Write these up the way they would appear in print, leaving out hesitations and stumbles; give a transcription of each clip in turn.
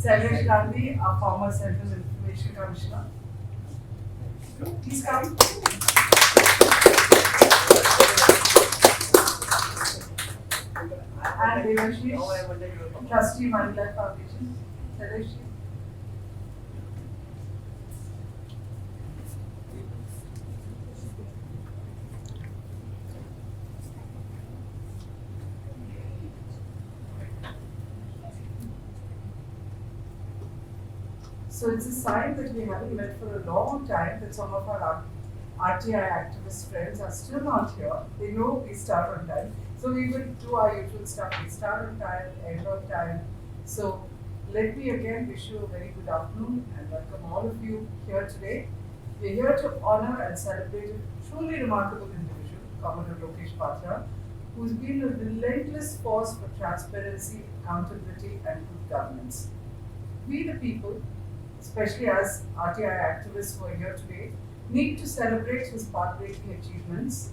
Shailesh Gandhi, our former Central Information Commissioner. Please come. And Devashish, trustee, Moneylife Foundation. Shailesh. So it's a sign that we haven't met for a long time, that some of our RTI activist friends are still not here. They know we start on time. So we will do our usual stuff. We start on time, end on time. So let me again wish you a very good afternoon and welcome all of you here today. We're here to honor and celebrate a truly remarkable individual, Commodore Lokesh Batra, who's been a relentless force for transparency, accountability, and good governance. We the people, especially as RTI activists who are here today, need to celebrate his path-breaking achievements,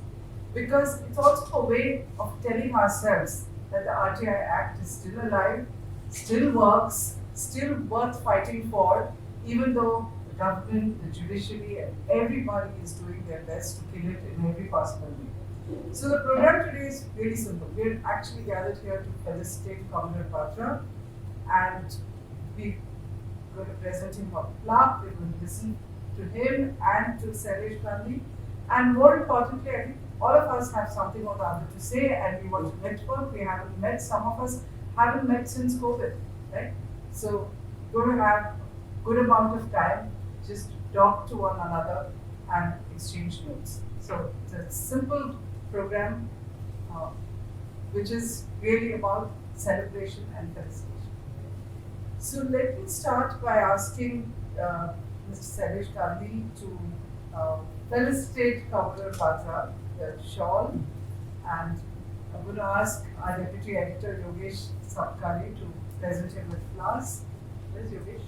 because it's also a way of telling ourselves that the RTI Act is still alive, still works, still worth fighting for, even though the government, the judiciary, and everybody is doing their best to kill it in every possible way. So the program today is really simple. We're actually gathered here to felicitate Commodore Batra, and we're going to present him a plaque. We're going to listen to him and to Shailesh Gandhi, and more importantly, I think all of us have something or the other to say, and we want to network. We haven't met, some of us haven't met since COVID, right? So we're going to have a good amount of time just to talk to one another and exchange notes. So it's a simple program which is really about celebration and felicitation. So let me start by asking Mr. Shailesh Gandhi to felicitate Commodore Batra, the shawl, and I'm going to ask our Deputy Editor Yogesh Sapkari to present him with flowers. Where's Yogesh?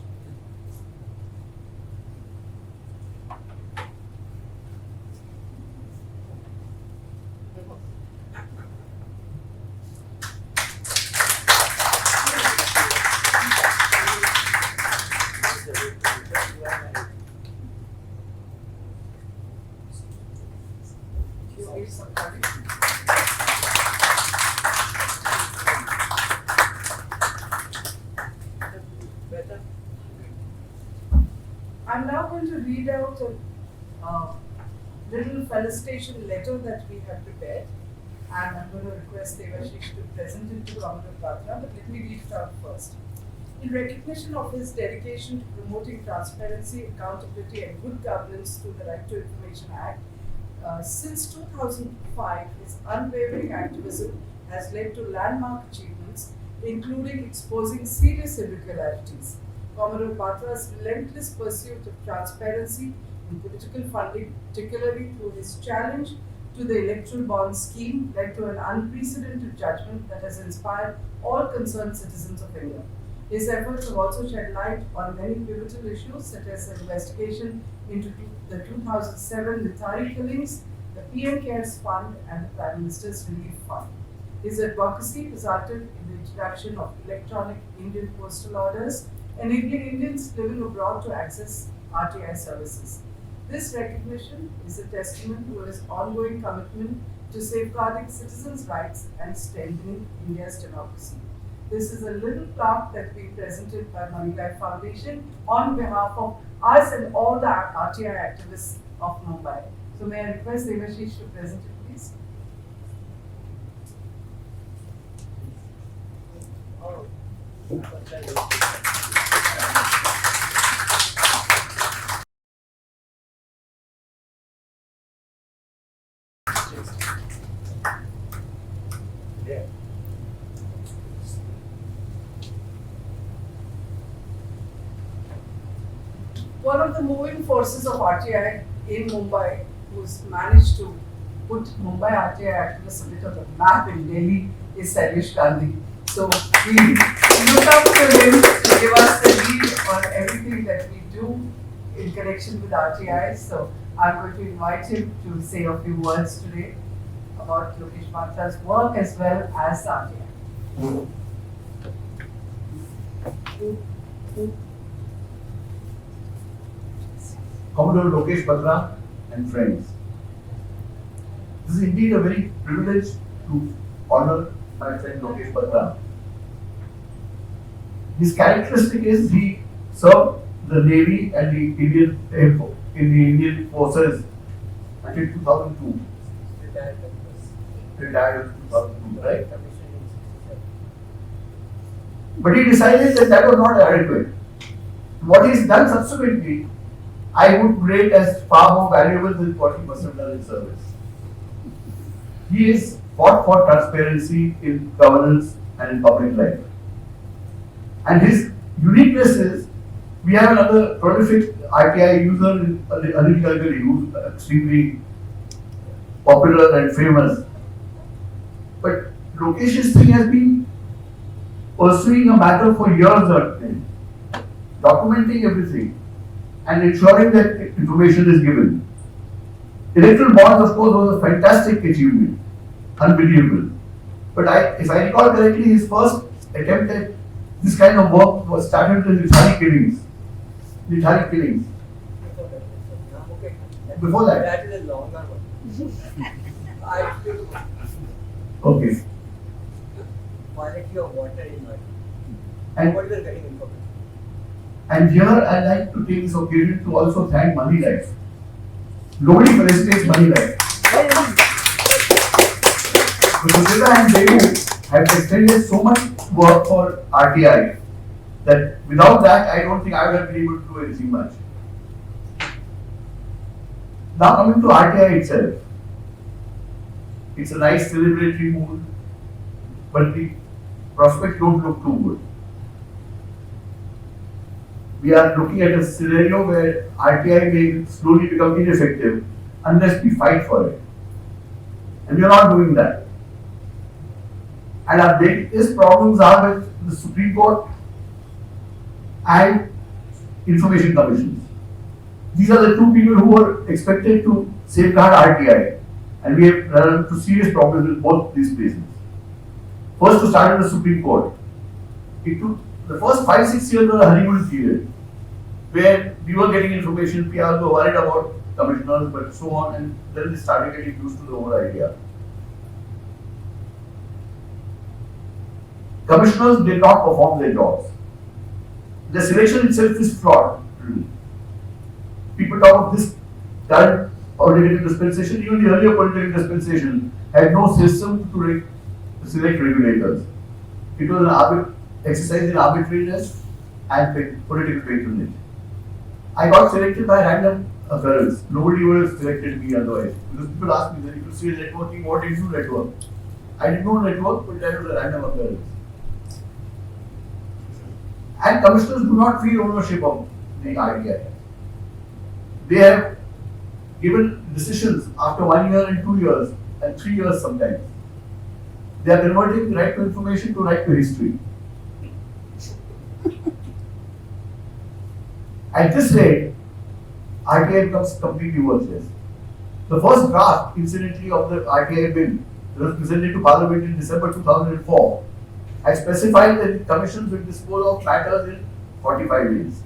I'm now going to read out a little felicitation letter that we have prepared, and I'm going to request Devashish to present it to Commodore Batra, but let me read it out first. In recognition of his dedication to promoting transparency, accountability, and good governance through the Right to Information Act, since 2005, his unwavering activism has led to landmark achievements, including exposing serious irregularities. Commodore Batra's relentless pursuit of transparency in political funding, particularly through his challenge to the Electoral Bond Scheme, led to an unprecedented judgment that has inspired all concerned citizens of India. His efforts have also shed light on many pivotal issues, such as the investigation into the 2007 Nithari killings, the PM Cares Fund, and the Prime Minister's Relief Fund. His advocacy resulted in the introduction of electronic Indian postal orders, enabling Indians living abroad to access RTI services. This recognition is a testament to his ongoing commitment to safeguarding citizens' rights and strengthening India's democracy. This is a little plaque that we presented by Moneylife Foundation on behalf of us and all the RTI activists of Mumbai. So may I request Devashish to present it, please? Yeah. One of the moving forces of RTI in Mumbai, who's managed to put Mumbai RTI activists a bit on the map in Delhi, is Shailesh Gandhi. So we look up to him to give us the lead on everything that we do in connection with RTI. So I'm going to invite him to say a few words today about Lokesh Batra's work as well as RTI. Commodore Lokesh Batra and friends. This is indeed a very privilege to honor my friend Lokesh Batra. His characteristic is he served the Navy and the Indian Air Force in the Indian Forces until 2002. Retired in 2002, right? But he decided that that was not adequate. What he's done subsequently, I would rate as far more valuable than what he must have done in service. He is fought for transparency in governance and in public life. And his uniqueness is, we have another prolific RTI user, Anil Galgali, who's extremely popular and famous. But Lokesh's thing has been pursuing a matter for years, documenting everything and ensuring that information is given. Electoral bonds, of course, was a fantastic achievement, unbelievable. But if I recall correctly, his first attempt at this kind of work was started with the Nithari killings. Nithari killings. Before that? That is a longer one. Okay. Quality of water in Mali. And What we are getting information. And here I'd like to take this occasion to also thank Moneylife. Nobody felicitates Moneylife. Sucheta and Devu have extended so much work for RTI that without that I don't think I would have been able to do anything much. Now coming to RTI itself. It's a nice celebratory mood, but the prospects don't look too good. We are looking at a scenario where RTI may slowly become ineffective unless we fight for it. And we are not doing that. And our biggest problems are with the Supreme Court and information commissions. These are the two people who are expected to safeguard RTI. And we have run into serious problems with both these places. First, to start with the Supreme Court. It took the first 5-6 years was a honeymoon period, where we were getting information, PRs were worried about commissioners, but so on, and then they started getting used to the whole idea. Commissioners did not perform their jobs. The selection itself is flawed. People talk of this current political dispensation, even the earlier political dispensation had no system to select regulators. It was an exercise in arbitrariness and political patronage. I got selected by random occurrence. Nobody would have selected me otherwise. Because people ask me, if you see networking, what did you network? I did not network, but that was a random occurrence. And commissioners do not feel ownership of the idea. They have given decisions after 1 year and 2 years and 3 years sometimes. They are converting the right to information to right to history. At this rate, RTI becomes completely worthless. The first draft, incidentally, of the RTI bill that was presented to Parliament in December 2004 had specified that the commissions will dispose of matters in 45 days.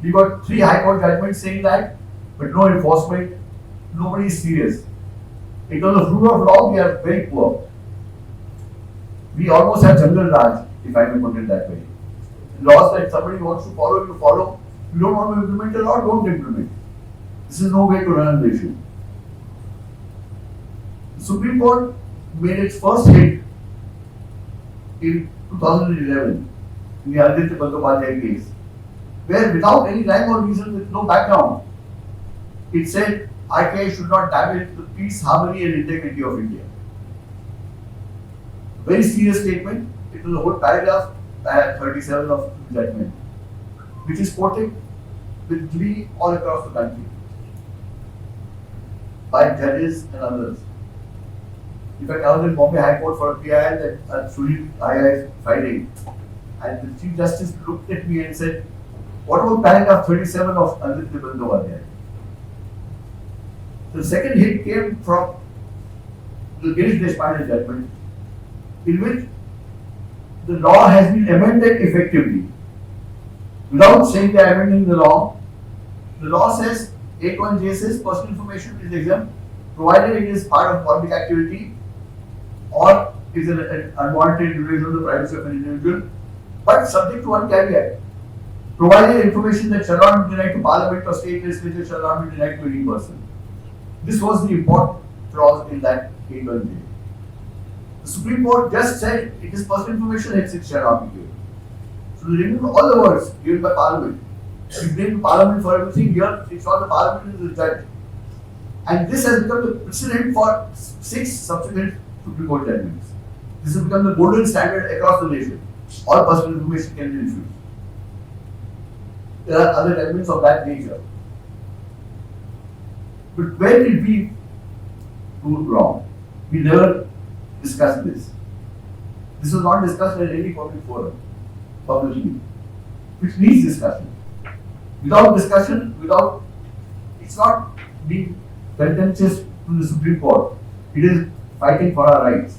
We got 3 High Court judgments saying that, but no enforcement, nobody is serious. In terms of rule of law, we are very poor. We almost have jungle raj, if I may put it that way. Laws that somebody wants to follow, you follow. You don't want to implement a law, don't implement. This is no way to run the issue. The Supreme Court made its first hit in 2011 in the Aditya Bandyopadhyay case, where without any rhyme or reason, with no background, it said RTI should not damage the peace, harmony and integrity of India. Very serious statement. It was a whole paragraph, 37 of the judgment, which is quoted with glee all across the country by judges and others. In fact, I was in Bombay High Court for a PIL that Suri II Friday, and the Chief Justice looked at me and said, "What about paragraph 37 of Aditya Bandyopadhyay?" The second hit came from the Girish Deshpande judgment, in which the law has been amended effectively without saying they are amending the law says 8(1)(j) says personal information is exempt provided it is part of public activity or is an unwanted invasion of the privacy of an individual, but subject to one caveat. Provided information that shall not be denied to Parliament or state legislature shall not be denied to any person. This was the important clause in that 8(1)(j). The Supreme Court just said it is personal information, hence it shall not be given. So they remove all the words given by Parliament. We blame Parliament for everything here, it's not the Parliament, it is the judge. And this has become the precedent for 6 subsequent Supreme Court judgments. This has become the golden standard across the nation. All personal information can be refused. There are other judgments of that nature. But where did we do wrong? We never discussed this. This was not discussed at any public forum, publicly, which needs discussion. Without discussion, it's not being contentious to the Supreme Court. It is fighting for our rights.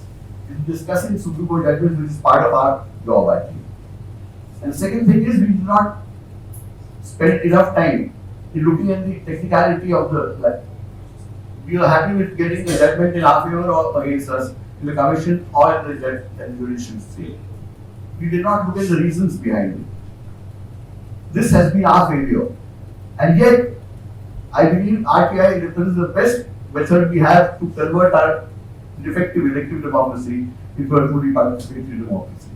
It is discussing Supreme Court judgments, which is part of our job actually. And the second thing is we do not spend enough time in looking at the technicality of the. We are happy with getting the judgment in our favor or against us in the commission or in the judicial state. We did not look at the reasons behind it. This has been our failure. And yet, I believe RTI represents the best method we have to convert our defective elective democracy into a truly participatory democracy.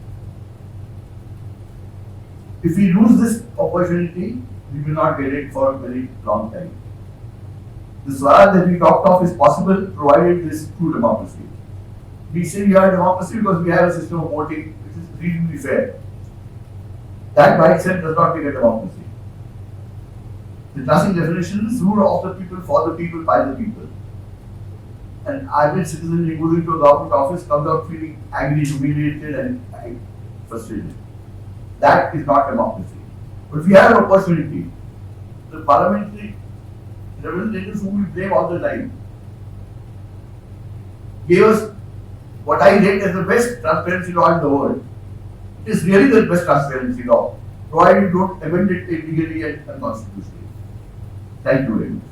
If we lose this opportunity, we will not get it for a very long time. The Swaraj that we talked of is possible provided this true democracy. We say we are a democracy because we have a system of voting which is reasonably fair. That by itself does not make a democracy. The classic definition is rule of the people, for the people, by the people. An average citizen who goes into a government office comes out feeling angry, humiliated, and frustrated. That is not democracy. But we have an opportunity. The parliamentary representatives whom we blame all the time gave us what I rate as the best transparency law in the world. It is really the best transparency law, provided you don't amend it illegally and unconstitutionally. Thank you very much.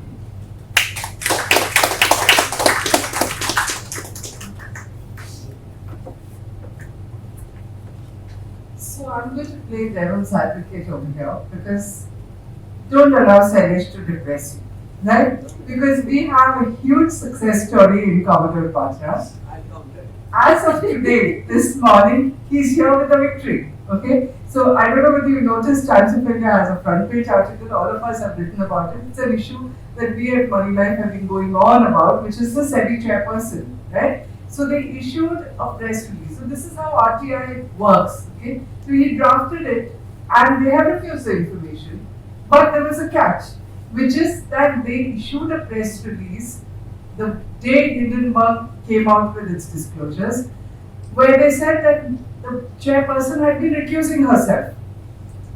So I'm going to play devil's advocate over here because don't allow Sailesh to depress you, right? Because we have a huge success story in Commodore Batra. As of today, this morning, he's here with a victory. Okay, so I don't know whether you noticed, Times of India has a front page article. All of us have written about it. It's an issue that we at Moneylife have been going on about, which is the SEBI chairperson, right? So they issued a press release. So this is how RTI works. Okay, so he drafted it, and they have refused the information, but there was a catch, which is that they issued a press release the day Hindenburg came out with its disclosures, where they said that the chairperson had been recusing herself.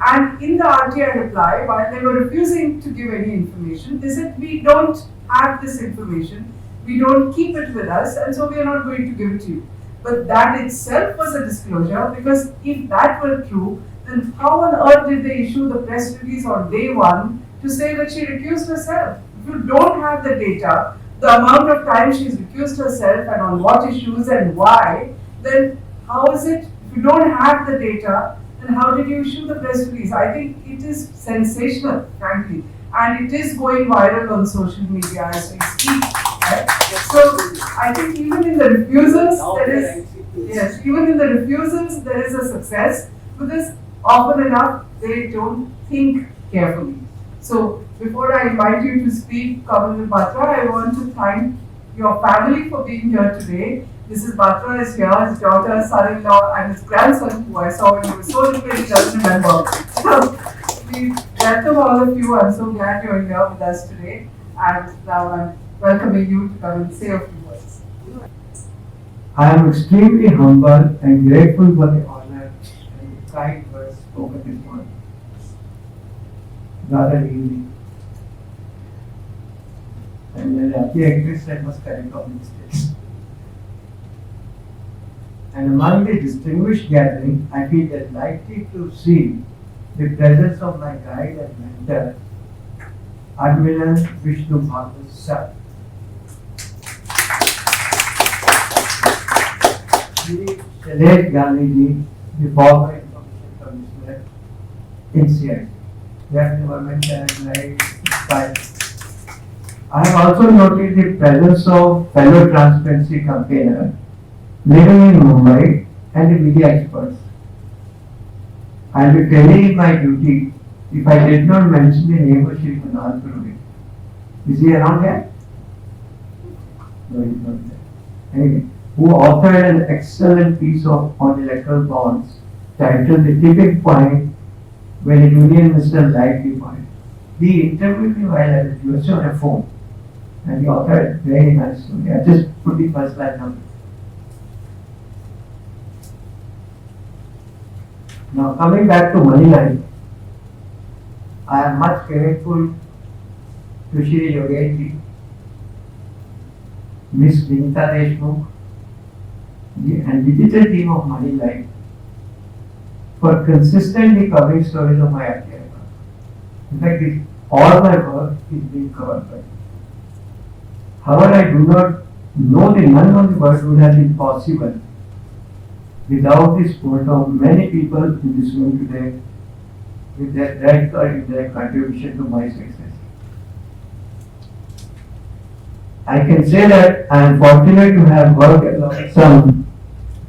And in the RTI reply, while they were refusing to give any information, they said, we don't have this information, we don't keep it with us, and so we are not going to give it to you. But that itself was a disclosure, because if that were true, then how on earth did they issue the press release on day one to say that she recused herself? If you don't have the data, the amount of time she's recused herself and on what issues and why, then how is it, if you don't have the data, then how did you issue the press release? I think it is sensational, frankly, and it is going viral on social media as we speak. Right? So I think even in the refusals, there is a success, because often enough they don't think carefully. So before I invite you to speak, Commodore Batra, I want to thank your family for being here today. Mrs. Batra is here, his daughter, son-in-law, and his grandson, who I saw when he was so little he doesn't remember. So we welcome all of you. I'm so glad you're here with us today. And now I'm welcoming you to come and say a few words. I am extremely humble and grateful for the honor and the kind words spoken this morning. Rather easy. And the exists, I must correct all mistakes. And among the distinguished gathering, I feel delighted to see the presence of my guide and mentor, Admiral Vishnu Bhagat sir. Select Gandhiji, the former information commissioner in CID. That never mentioned like fine. I have also noted the presence of fellow transparency campaigner living in Mumbai and the media experts. I will be failing in my duty if I did not mention the name of Shri Kunal Purohit. Is he around here? No, he is not there. Anyway, who authored an excellent piece on electoral bonds titled The Tipping Point when a union minister liked the point. He interviewed me while I was USA on a phone and he authored a very nice story. I just put the first line number. Now coming back to Moneylife, I am much grateful to Shri Yogesh, Miss Vinita Deshmukh, and digital team of Moneylife for consistently covering stories of my RTI work. In fact, all my work is being covered by it. However, I do not know that none of the work would have been possible without the support of many people in this room today with their direct or indirect contribution to my success. I can say that I am fortunate to have worked with some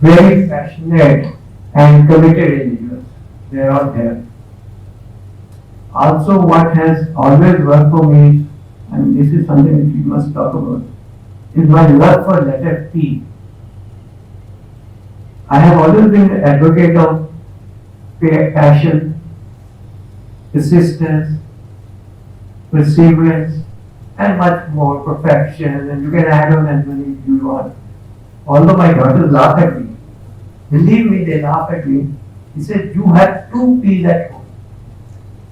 very passionate and committed individuals. They are all there. Also, what has always worked for me, and this is something that we must talk about, is my love for letter P. I have always been an advocate of passion, persistence, perseverance, and much more perfection. And you can add on as many you want. Although my daughters laugh at me, believe me, they laugh at me. He said, you have two P's at home,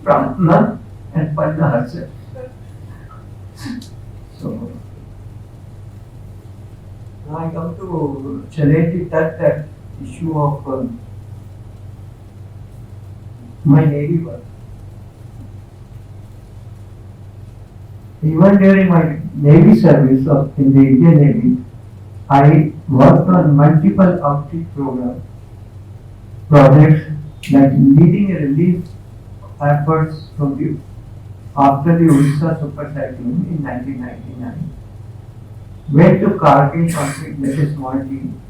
Pratna and Panna herself. So, now I come to challenge that issue of my Navy work. Even during my Navy service in the Indian Navy, I worked on multiple outreach projects like leading relief efforts from after the Orissa super cyclone in 1999. Went to Kargil conflict with a small team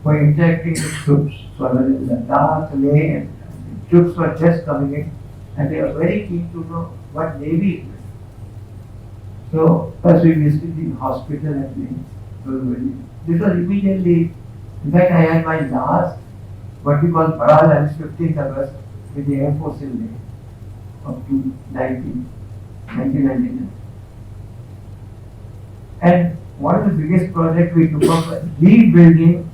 for interacting with troops. So I was in Ladakh, Leh, and the troops were just coming in and they were very keen to know what Navy is. So first we visited the hospital at Leh. This was immediately, in fact I had my last, what we call Bada lunch, 15th August with the Air Force in Leh up to 1999. And one of the biggest projects we took up was rebuilding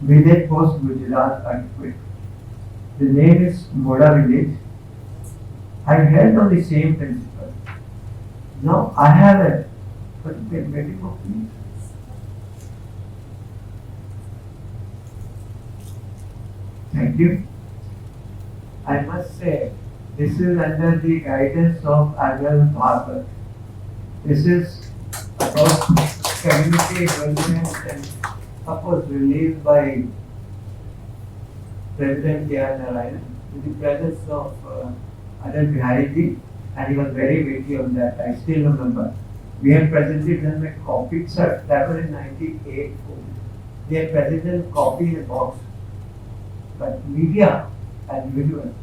village post Gujarat earthquake. The name is Moda village. I held on the same principle. Now I have a very book, please. Thank you. I must say, this is under the guidance of Admiral Bhagat. This is about community development and of course released by President Nithari with the presence of Adel Bihari, and he was very weighty on that. I still remember. We had presented them a copy, sir, that was in 98. We had presented copy in a box. But media and visual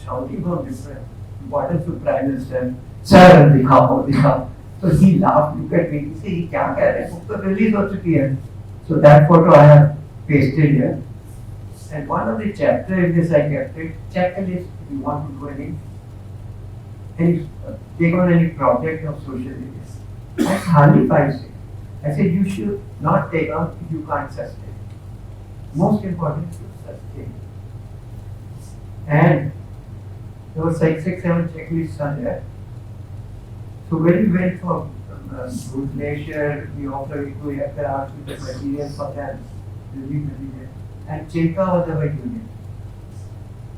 shouting from different importance to Prime Minister, sir, दिखाओ. So he laughed, look at me, he said, he क्या कह रहे हैं, book तो release हो चुकी है. So that photo I have pasted here. And one of the chapters in this I kept it, checklist if you want to do take on any project of social justice. I hardly 5 6. I said you should not take on if you can't sustain. Most important is to sustain. And there were 6 7 checklists on there. So when we went for good nature, we offered to have the art with the material for them, relief material, and Cheka was our unit.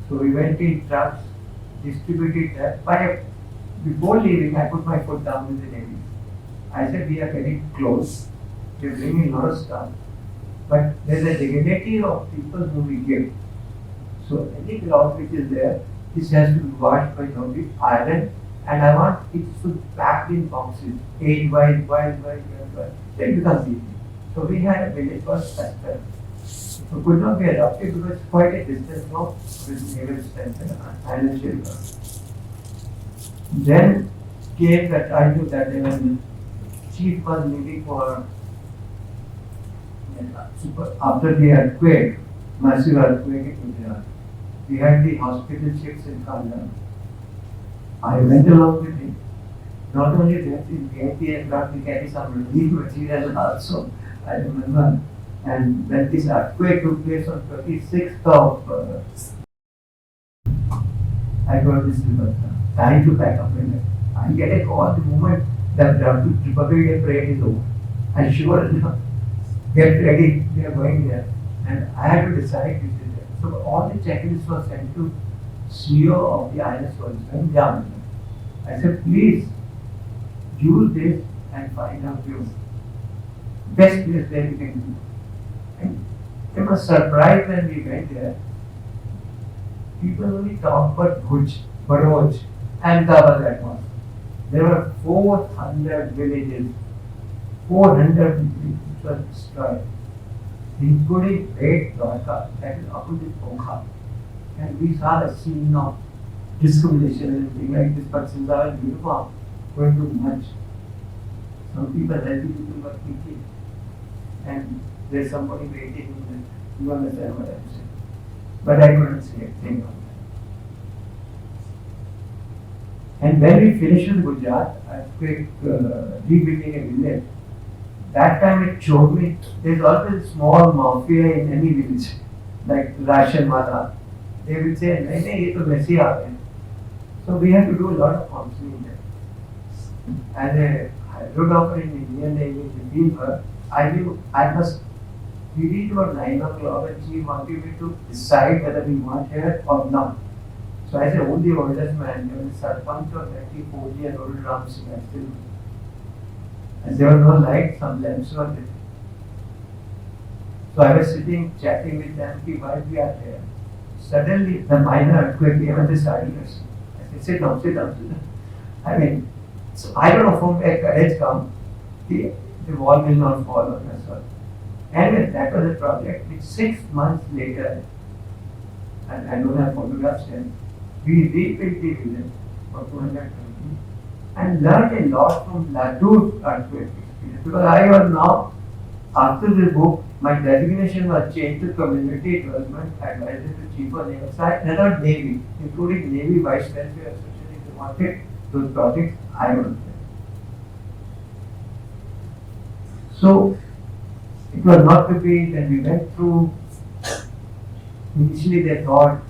So we went in trucks distributed that. But before leaving, I put my foot down with the Navy. I said, we are getting close. We are bringing a lot of stuff. But there's a dignity of people who we give. So any cloth which is there, this has to be washed by somebody, iron, and I want it to be packed in boxes, 8 by 12 by 12 by. Then it becomes easy. So we had a village called Sucheta. So could not be adopted because it's quite a distance now with naval strength and financial. Then came the time that when chief was leaving for after the earthquake, massive earthquake in Gujarat. We had the hospital ships in Kandahar. I went along with him. Not only that, in the aircraft we carry some relief material also, I remember. And when this earthquake took place on 26th of I got this time to pack up and I get a call the moment that the Republic Day parade is over. And sure enough, get ready, we are going there. And I had to decide which is there. So all the checklists were sent to CEO of the INS in Germany. I said, please use this and find out your best place where we can do. And it was surprised when we went there. People only talk about Bhuj, Baroj, Ahmedabad that was. There were 400 villages, 400 villages which were destroyed, including Great Dwarka, that is opposite Ponkha. And we saw the scene of discrimination and everything like this, but since I was uniform, going to much. Some people, healthy people were thinking, and there's somebody waiting, and you understand what I'm saying. But I couldn't say a thing on that. And when we finished with Gujarat, earthquake rebuilding a village, that time it showed me there's always a small mafia in any village, like ration wala. They will say, nahi, nahi, ye to वैसे ही आ गए. So we have to do a lot of counseling there. As a hydrographer in Indian Navy, in Field, I must. We reached about 9 o'clock and she wanted me to decide whether we want here or not. So I said, only the oldest man, there was Sarpanch or 94-year-old Ram Singh, I still. And there was no light, some lamps were lit. So I was sitting, chatting with them, why we are here. Suddenly, the minor earthquake came and they started listening. I said, sit down, sit down, sit down. I mean, so I don't know from where courage comes, the wall will not fall on us all. And that was a project which 6 months later, and I don't have photographs here, we rebuilt the village for 220 and learned a lot from Latur earthquake experience. Because I was now, after the book, my designation was changed to Community Development Advisor to Chief of Naval Science, another Navy, including Navy Vice Welfare Association. If you wanted those projects, I was there. So, it was not to be that we went through. Initially, they thought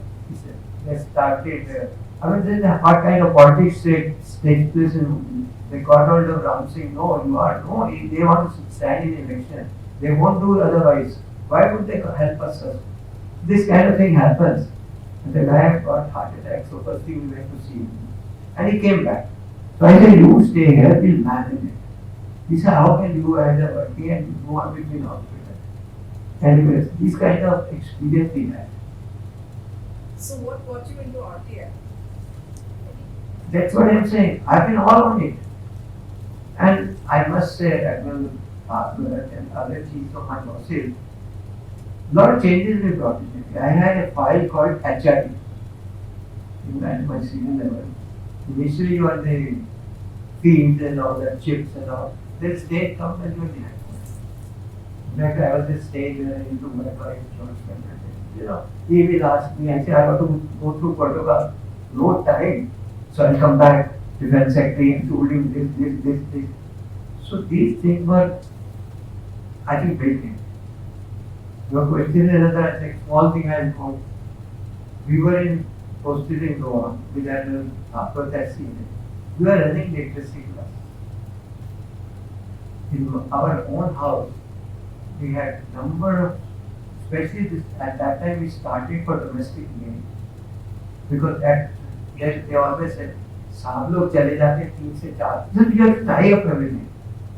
they started. I mean, then what kind of politics takes place in? They got hold of Ram Singh. No, you are no. They want to stand in election. They won't do otherwise. Why would they help us? This kind of thing happens. And the guy got heart attack. So first thing we went to see him, and he came back. So I said, you stay here. We'll manage it. He said, how can you as a working and go on with me in hospital? Anyways, this kind of experience we had. So what got you into RTI? That's what I'm saying. I've been all on it. And I must say that when and other chiefs of my bosses, a lot of changes we brought in. I had a file called HRD in my senior level. Initially you are the fields and all that, chips and all. Then state comes and you are the headquarters. In fact, I was this stage where I used to work for insurance company. He will ask me, I say, I want to go through protocol, no time. So I'll come back, defense secretary, and told him this. So these things were, I think, built in. Your question is another like, small thing I recall. We were posted in Goa with an after that scene. We were running literacy class. In our own house, we had number of, especially this, at that time we started for domestic need. Because they always said, सब लोग चले जाते 3 से 4. Then we have to tie up everything.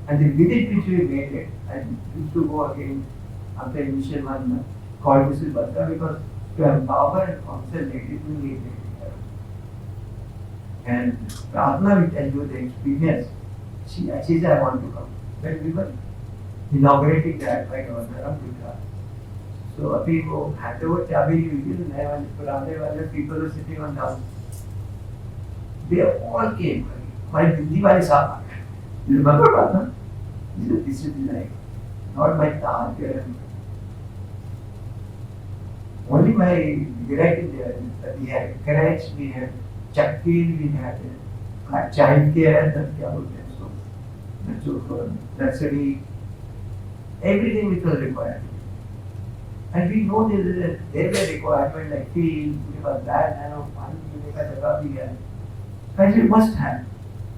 And the visit which we made it, I used to go again after initial one called Mrs. Batra because to empower and counsel ladies we need it. And Pratna will tell you the experience. She said, I want to come. When we were inaugurating that by Governor of Gujarat. So अभी वो handover चाबी ली हुई थी, नए वाले पुराने वाले people were sitting on down. They all came. हमारे दिल्ली वाले साहब आ गए. You remember Pratna? This is like not my target. Only my direct we had crèche, we had chakti, we had child care, that क्या बोलते हैं उसको, बच्चों को nursery, everything which was required. And we know there were requirement like field, उनके पास land है, पानी पीने का जगह भी है. But we must have.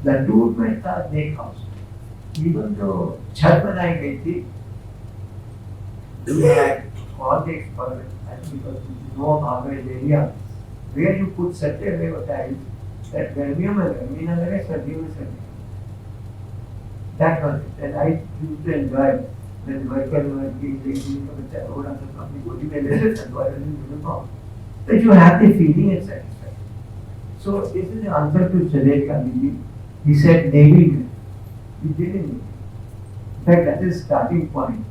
The root में था lake house. Even though छत बनाई गई थी, we had all the experiments and because you know about the area where you put such a way of tiles that गर्मियों में गर्मी न लगे, सर्दियों में सर्दी. That was it. And I used to enjoy when workers were being का बच्चा रोड आकर अपनी गोदी में ले लेते थे, द्वारा नहीं uniform. But you have the feeling and satisfaction. So this is the answer to Sucheta Dalal. He said Navy. He didn't. In fact, that is starting point.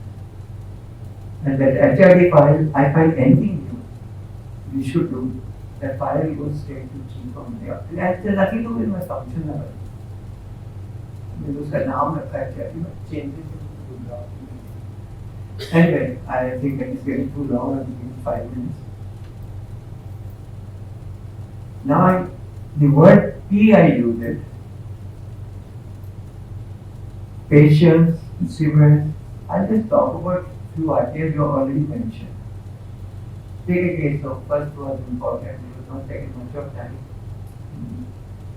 And that HRD file, I find anything new we should do. That file goes straight to chief from there. And that's nothing to do with my function level. उसका नाम रखा है HRD, but changes it. Anyway, I think that is getting too long. I'm giving 5 minutes. Now, the word P I use it. Patience, perseverance. I'll just talk about few ideas you already mentioned. Take a case of first was important, it was not taking much of time.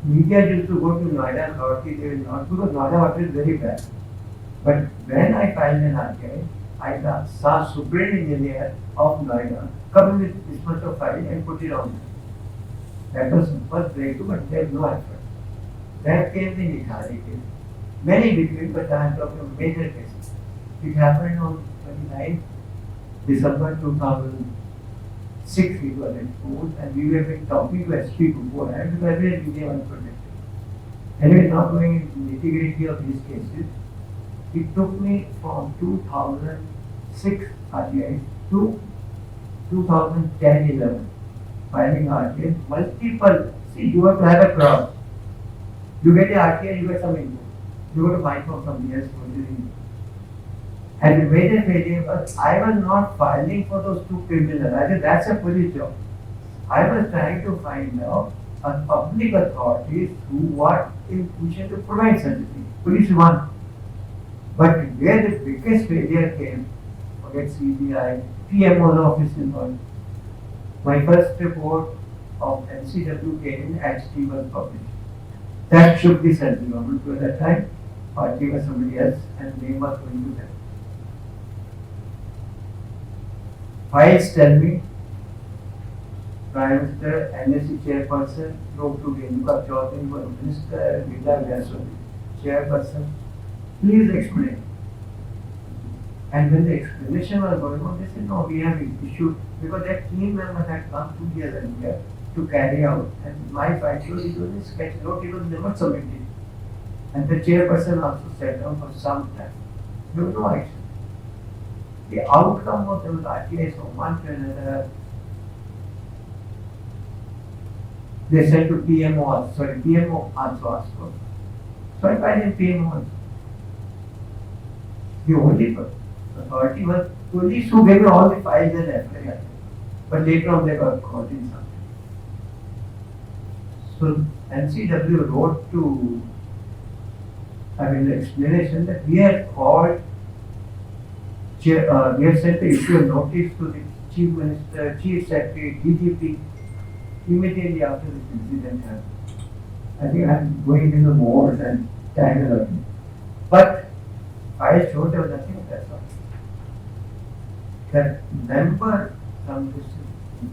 Media used to go to Noida and Rocky, they will not, because Noida water is very bad. But when I filed an RTI, I saw superintendent engineer of Noida come with this much of file and put it on. That was first breakthrough, but there was no effort. That came the Nithari case. Many between, but I am talking of major cases. It happened on 29th December 2006, it was exposed, and we were been talking to SP beforehand because we were really unprotected. Anyway, not going into the nitty-gritty of these cases, it took me from 2006 RTI to 2010-11 filing RTI, multiple. See, you have to have a cross. You get the RTI, you get some input. You got to find from somebody else what is in. And the major failure was I was not filing for those 2 criminals. I said that's a police job. I was trying to find out public authorities who were in position to provide such a thing. Police won. But where the biggest failure came, forget CBI, PMO's office involved. My first report of NCW came in, HT was published. That shook the central government at that time. Party was somebody else and name was going to them. Files tell me, Prime Minister, NSC chairperson, wrote to Renuka Chaudhary, Minister, Grassroots chairperson, please explain. And when the explanation was going on, they said, no, we have issued, because that team member had come 2 years earlier to carry out, and my file showed it was a sketch note, it was never submitted. And the chairperson also sat down for some time. There was no action. The outcome of those RTIs from one to another, they sent to PMO also, PMO also asked for. So I filed in PMO also. The only authority was police who gave me all the files and FIR. But later on they got caught in something. So NCW wrote to, the explanation that we had called, we had sent the issue of notice to the Chief Minister, Chief Secretary, DGP, immediately after this incident happened. I think I am going into more than time alone. But I showed there was nothing of that sort. That member, some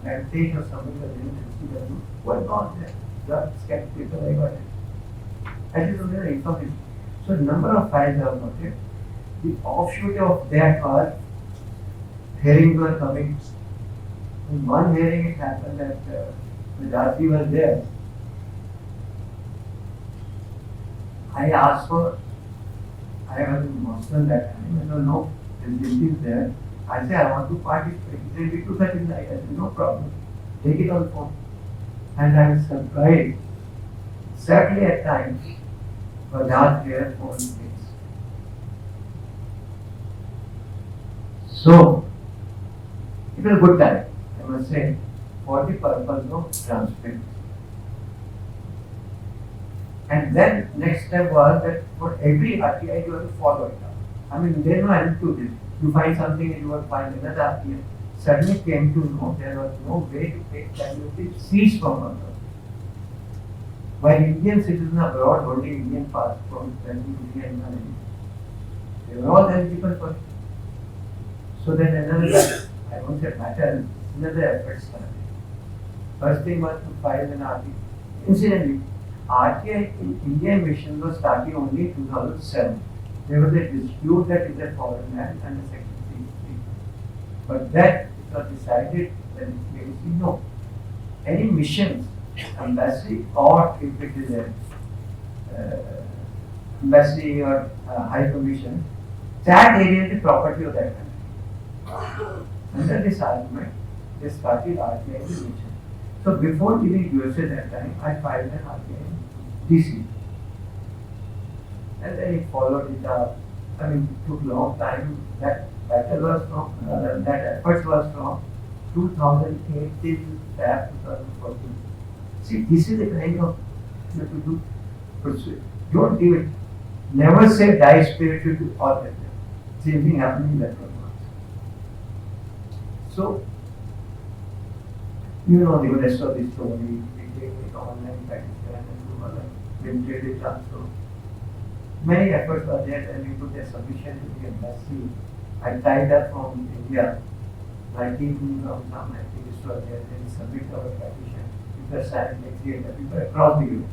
plantation or somebody was in NCW, was not there. drug skeptical, I got it. I just don't know the information. So number of files are got it. The offshoot of that was hearings were coming. In one hearing it happened that the Jati was there. I asked for, I was in Boston that time, I don't know, this is there. I said, I want to participate. He said, we took that in I said, no problem. Take it on phone. And I was surprised. Sadly at times, Bajaj here phone things. So, it was a good time, I must say, for the purpose of transparency. And then next step was that for every RTI you have to follow it up. I mean, there's no end to this. You find something and you will find another RTI. Suddenly came to know there was no way to take candidate seats from others. While Indian citizens abroad holding Indian passports and Indian money, they were all eligible for it. So then another, I won't say matter, another effort started. First thing was to file an RTI. Incidentally, RTI in Indian mission was starting only in 2007. There was a dispute that is a foreign land under Section 3. But that it was decided that basically no. Any missions, embassy, or if it is a embassy or high commission, that area is the property of that country. Under this argument, they started RTI mission. So before leaving USA that time, I filed an RTI in DC. And then it followed it up. I mean, it took a long time. That battle was from, that effort was from 2008 till 2014. See, this is the kind of you have to do. Pursue. Don't do it. Never say die spirited to all that. Same thing happening in that one. So, you know the rest of the story. We take it online, Pakistan, and do other limited transfer. Many efforts were there and we put a submission to the embassy. I tied up from India. My team from some activists were there and submit our petition. It was signed next year, the people across the Europe.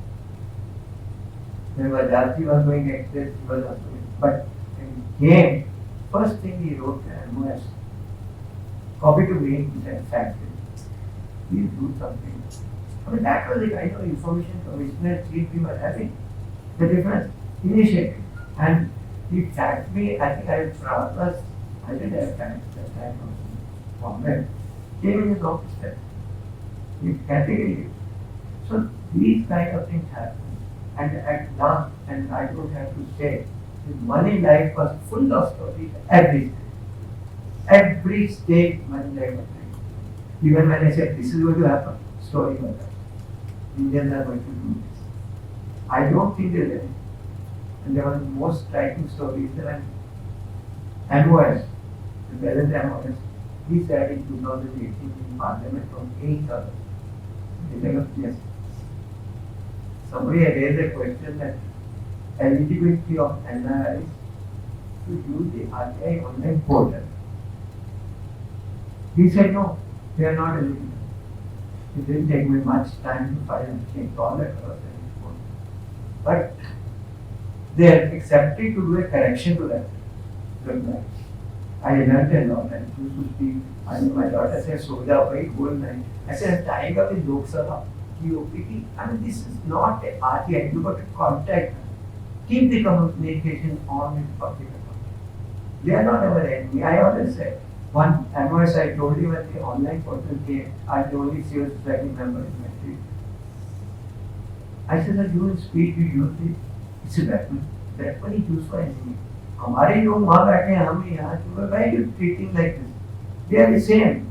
When Jati was going access, he was also doing. But when he came, first thing he wrote an MOS. Copy to me, he said, fact. Please do something. I mean, that was the kind of information commissioner chief we were having. The difference, initiative. And he tagged me, I think I was, I didn't have time at that time from there. Came in his office there. He categorized. So these kind of things happen. And at last, and I don't have to say, the Moneylife was full of stories every day. Every stage Moneylife was like. Even when I said this is going to happen, story was that. Indians are going to do this. I don't think there's any. And there was the most striking story is that MOS, the present MOS, he said in 2018 in Parliament from 8 others. Yes. Somebody had raised a question that eligibility of NRIs to use the RTI online portal. He said no, they are not eligible. It didn't take me much time to file and change all across the portal. But they are accepted to do a correction to that. I learned a lot and used to speak. And my daughter said, Soja, wait, whole night. I said, tying up in Lok Sabha, QOPT. I mean, this is not a RTI. You got to contact them. Keep the communication on with public authority. They are not our enemy. I always say, one MOS I told you when the online portal came, I the only civil society member in my street. I said that you will speak, you use it. It's a weapon. Weapon is used for enemy. हमारे लोग वहाँ बैठे हैं हम यहाँ why are you treating like this? They are the same.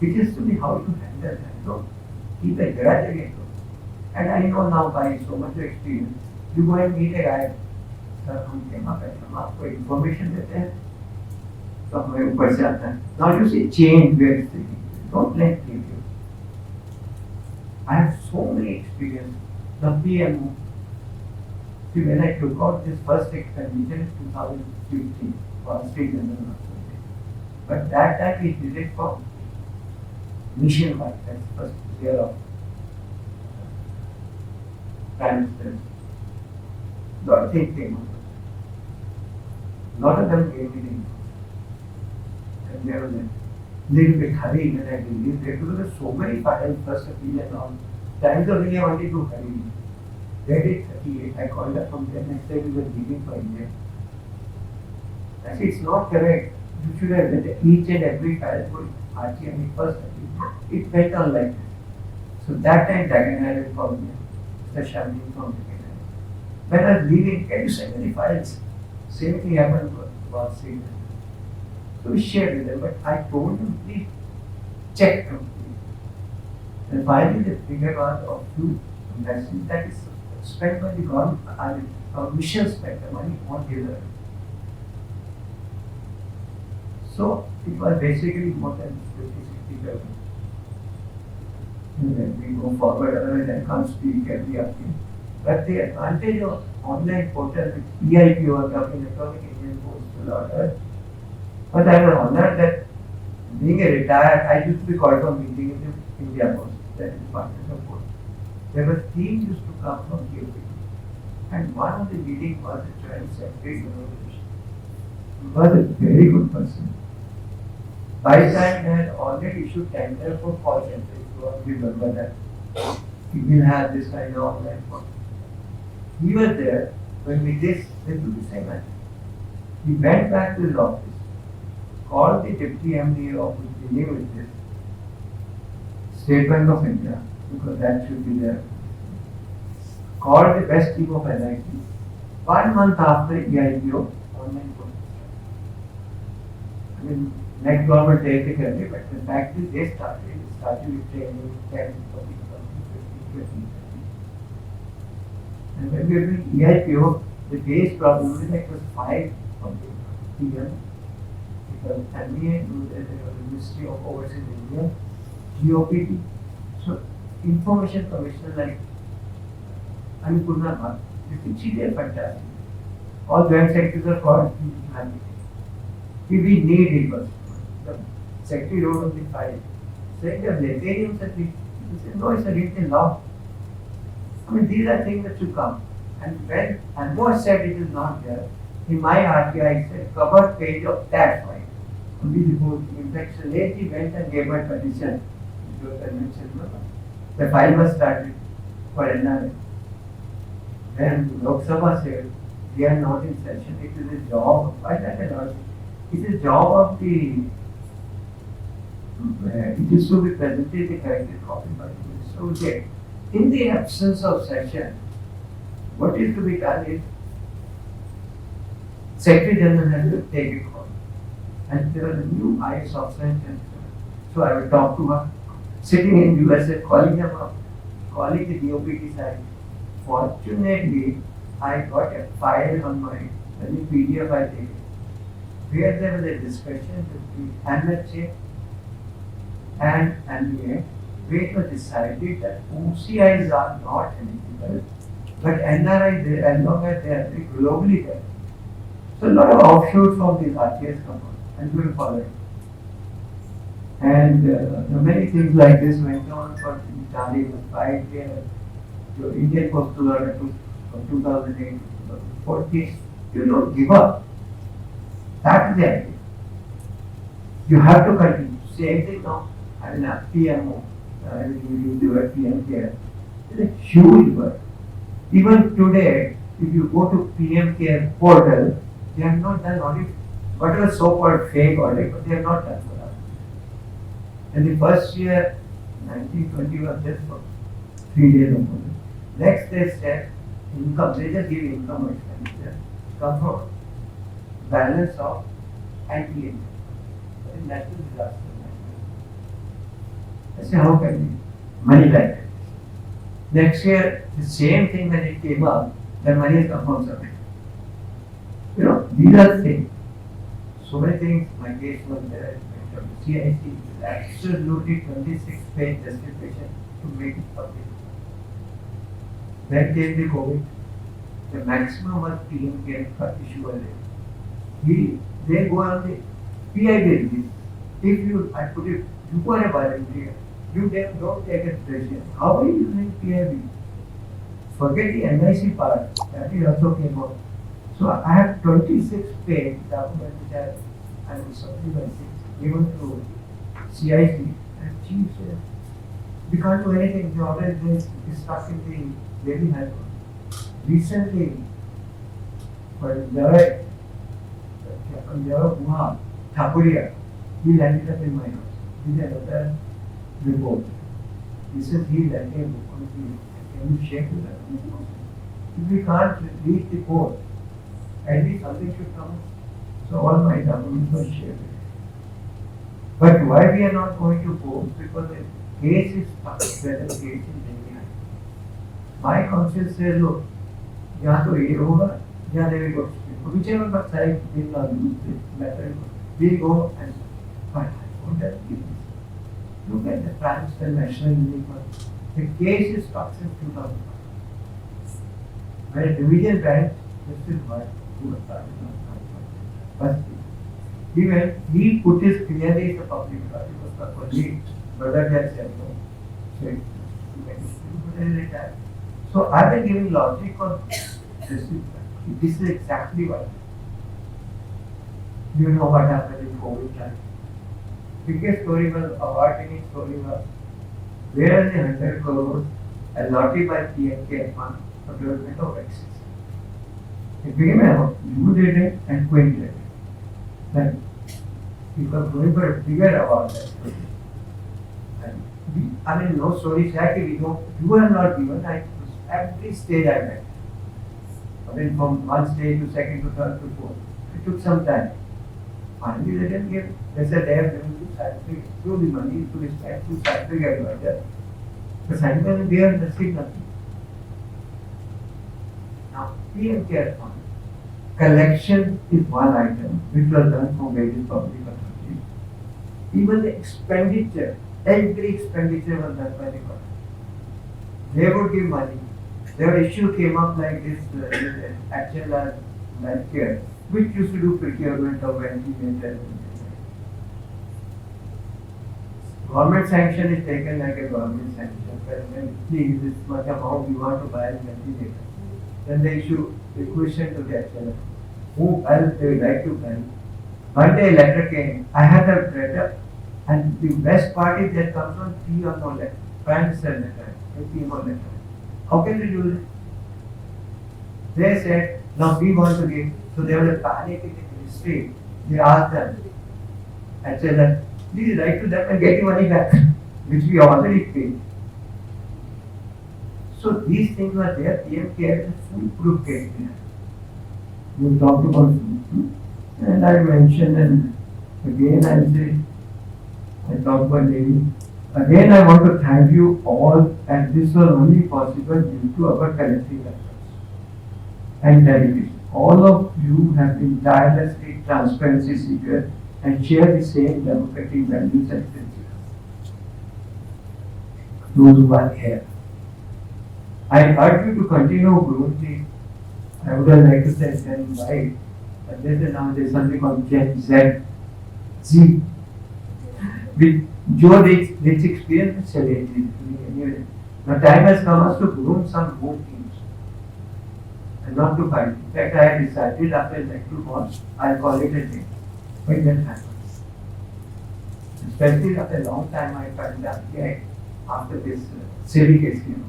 It is to be how to handle that. So keep a grudge against them. And I know now by so much experience, you go and meet a guy. Sir, हम यहाँ बैठे हम आपको information देते हैं. तो हमें ऊपर से आता है. Now you see change where it's taking. Don't let people. I have so many experience. The PMO. See, when I took out this first expenditure in 2015 for state general assembly, but that time we did it for mission work, that's first year of prime minister. Lot of things came up. Lot of them gave me the info. And there was a little bit hurry when I released it because there were so many files, first opinion on Times of India wanted to hurry. They did 38. I called up from them and said we were leaving for India. I said it's not correct. You should have read each and every file for RTI first. It went on like this. So that time Dragon informed me. Mr. Shamini informed me. When I was leaving, can you send me the files? Same thing happened about 6 months. So we shared with them, but I told them, please check completely. And finally they figured out a few investments that is spent by the government, our mission spent the money on the other. So it was basically more than 50-60 billion. And then we go forward, otherwise I can't speak every afternoon. But the advantage of online portal with EIP or the Electronic Indian Postal Order, but I was honored that being a retired, I used to be called for meeting in the India Post, that is Department of Post. There were teams used to come from EIP. And one of the meetings was the Joint Secretary He was a very good person. By the time they had already issued tender for call center, if you all remember that. He will have this kind of online portal. He was there when we did the same. He went back to his office, called the deputy MD of dealing with this, State Bank of India, because that should be there. Called the best team of NIT. 1 month after EIPO, online portal. I mean, next government takes it early, but the fact is they started with training 10, 40, 50, 50. And when we were doing EIPO, the base probably like was 5 PM. Because MBA, the Ministry of Overseas India, GOPT. So, information commissioner like Annapurna Bhatt, they are fantastic. All joint secretaries are called. We need it first. The secretary wrote on the file saying the Letarium certificate. He said, no, it's a written law. I mean, these are things that should come. And when Anwar said it is not there, in my RTI said cover page of that file. Only the board. In fact, Shaleti went and gave my petition. Which was mentioned. The file was started for NRA. Then Lok Sabha said, we are not in session, it is a job. Why that allowed? It is a job of the, it is to be presented the corrected copy by the minister. So in the absence of session, what is to be done is, Secretary General has to take a call. And there was a new IS officer in Chancellor. So I will talk to her, sitting in USA, calling them up, calling the DOPT side. Fortunately, I got a file on my PDF I did, where there was a discussion between NHA and NBA, where it was decided that OCIs are not eligible, but NRI, as long as they are globally there. So a lot of offshoots from these RTIs come on, and we will follow it. And many things like this went on for Nithari was fight there. The Indian Postal Order from 2008 to 2014, you don't give up. That's the idea. You have to continue. Same thing now. I mean, PMO, I will use the word PM care. It's a huge work. Even today, if you go to PM care portal, they have not done audit. Whatever so-called fake audit, but they have not done for us. And the first year, 1920 was just for 3 days of audit. Next they said income, they just give income expenditure, come from balance of anti-income. In natural disaster. I say, how can we? Money like that. Next year, the same thing when it came up, the money has come from somewhere. You know, these are the things. So many things, my case was there, CIC, absolutely 26-page justification to make it public. Then came the COVID. The maximum was PM care issue was there. They go on the PI basis. If you, I put it, you are a volunteer, you don't take a pressure. How are you using PIB? Forget the NIC part, that is also came out. So I have 26 page documents which I am supplementing given to CIC, and chief said, we can't do anything, the order is stuck in the Delhi High Court. Recently, for Jai Kumar Thakuria, he landed up in my house with another report. He says he landed a book on the, can you share with us? If we can't reach the court, at least something should come. So all my documents were shared. But why we are not going to court? Because the case is stuck, whether the case is Delhi. My conscience says, look, यहाँ तो ये होगा, यहाँ they will go. Whichever side will not lose this matter, we go and fight. Look at the France and National Union. The case is stuck since 2005. When a division bench, this is what he was started on. But he put his clearly the public because the colleague, brother had said no. So he retired. So I've been giving logic on this. This is exactly what. You know what happened in COVID time. Biggest story was, award-winning story was, where are the 100 crores allotted by PMK fund for development of vaccines? It became a you did it and Queen did it. Then people going for a bigger award. And I mean, no story exactly, we know, you are not given, every stage I went. I mean, from one stage to second to third to fourth. It took some time. Finally, they didn't give. They said they have given to scientific, through the money to this to scientific advisor. The scientific, they are receiving nothing. Now, PM Care Fund. Collection is one item which was done from various public authorities. Even the expenditure, every expenditure was done by the government. They would give money. Their issue came up like this, actual life care, which used to do procurement of ventilators. Government sanction is taken like a government sanction. Please, this much amount we want to buy a ventilator. Then they issue a question to the HLF. Who else they would like to buy? One day a letter came. I had a letter, and the best part is that comes on P or no letter. Prime Minister letter, a P or letter. How can we do it? They said, no, we want to give. So there was a panic in the ministry. They asked them, and said that, please write to them and get your money back, which we already paid. So these things were there. PM Care is a foolproof case. You talked about food, and I mentioned, and again I say, I talked about lady. Again, I want to thank you all, and this was only possible due to our collective efforts and dedication. All of you have been tirelessly transparency seekers and share the same democratic values and principles. Those who are here. I urge you to continue growing. I would have liked to say Gen Y, but now there's something called Gen Z. With your rich experience, anyway. Now time has come us to groom some more teams and not to fight. In fact, I had decided after electoral bond, I'll call it a day. When that happens. Especially after a long time, I find that after this silly case came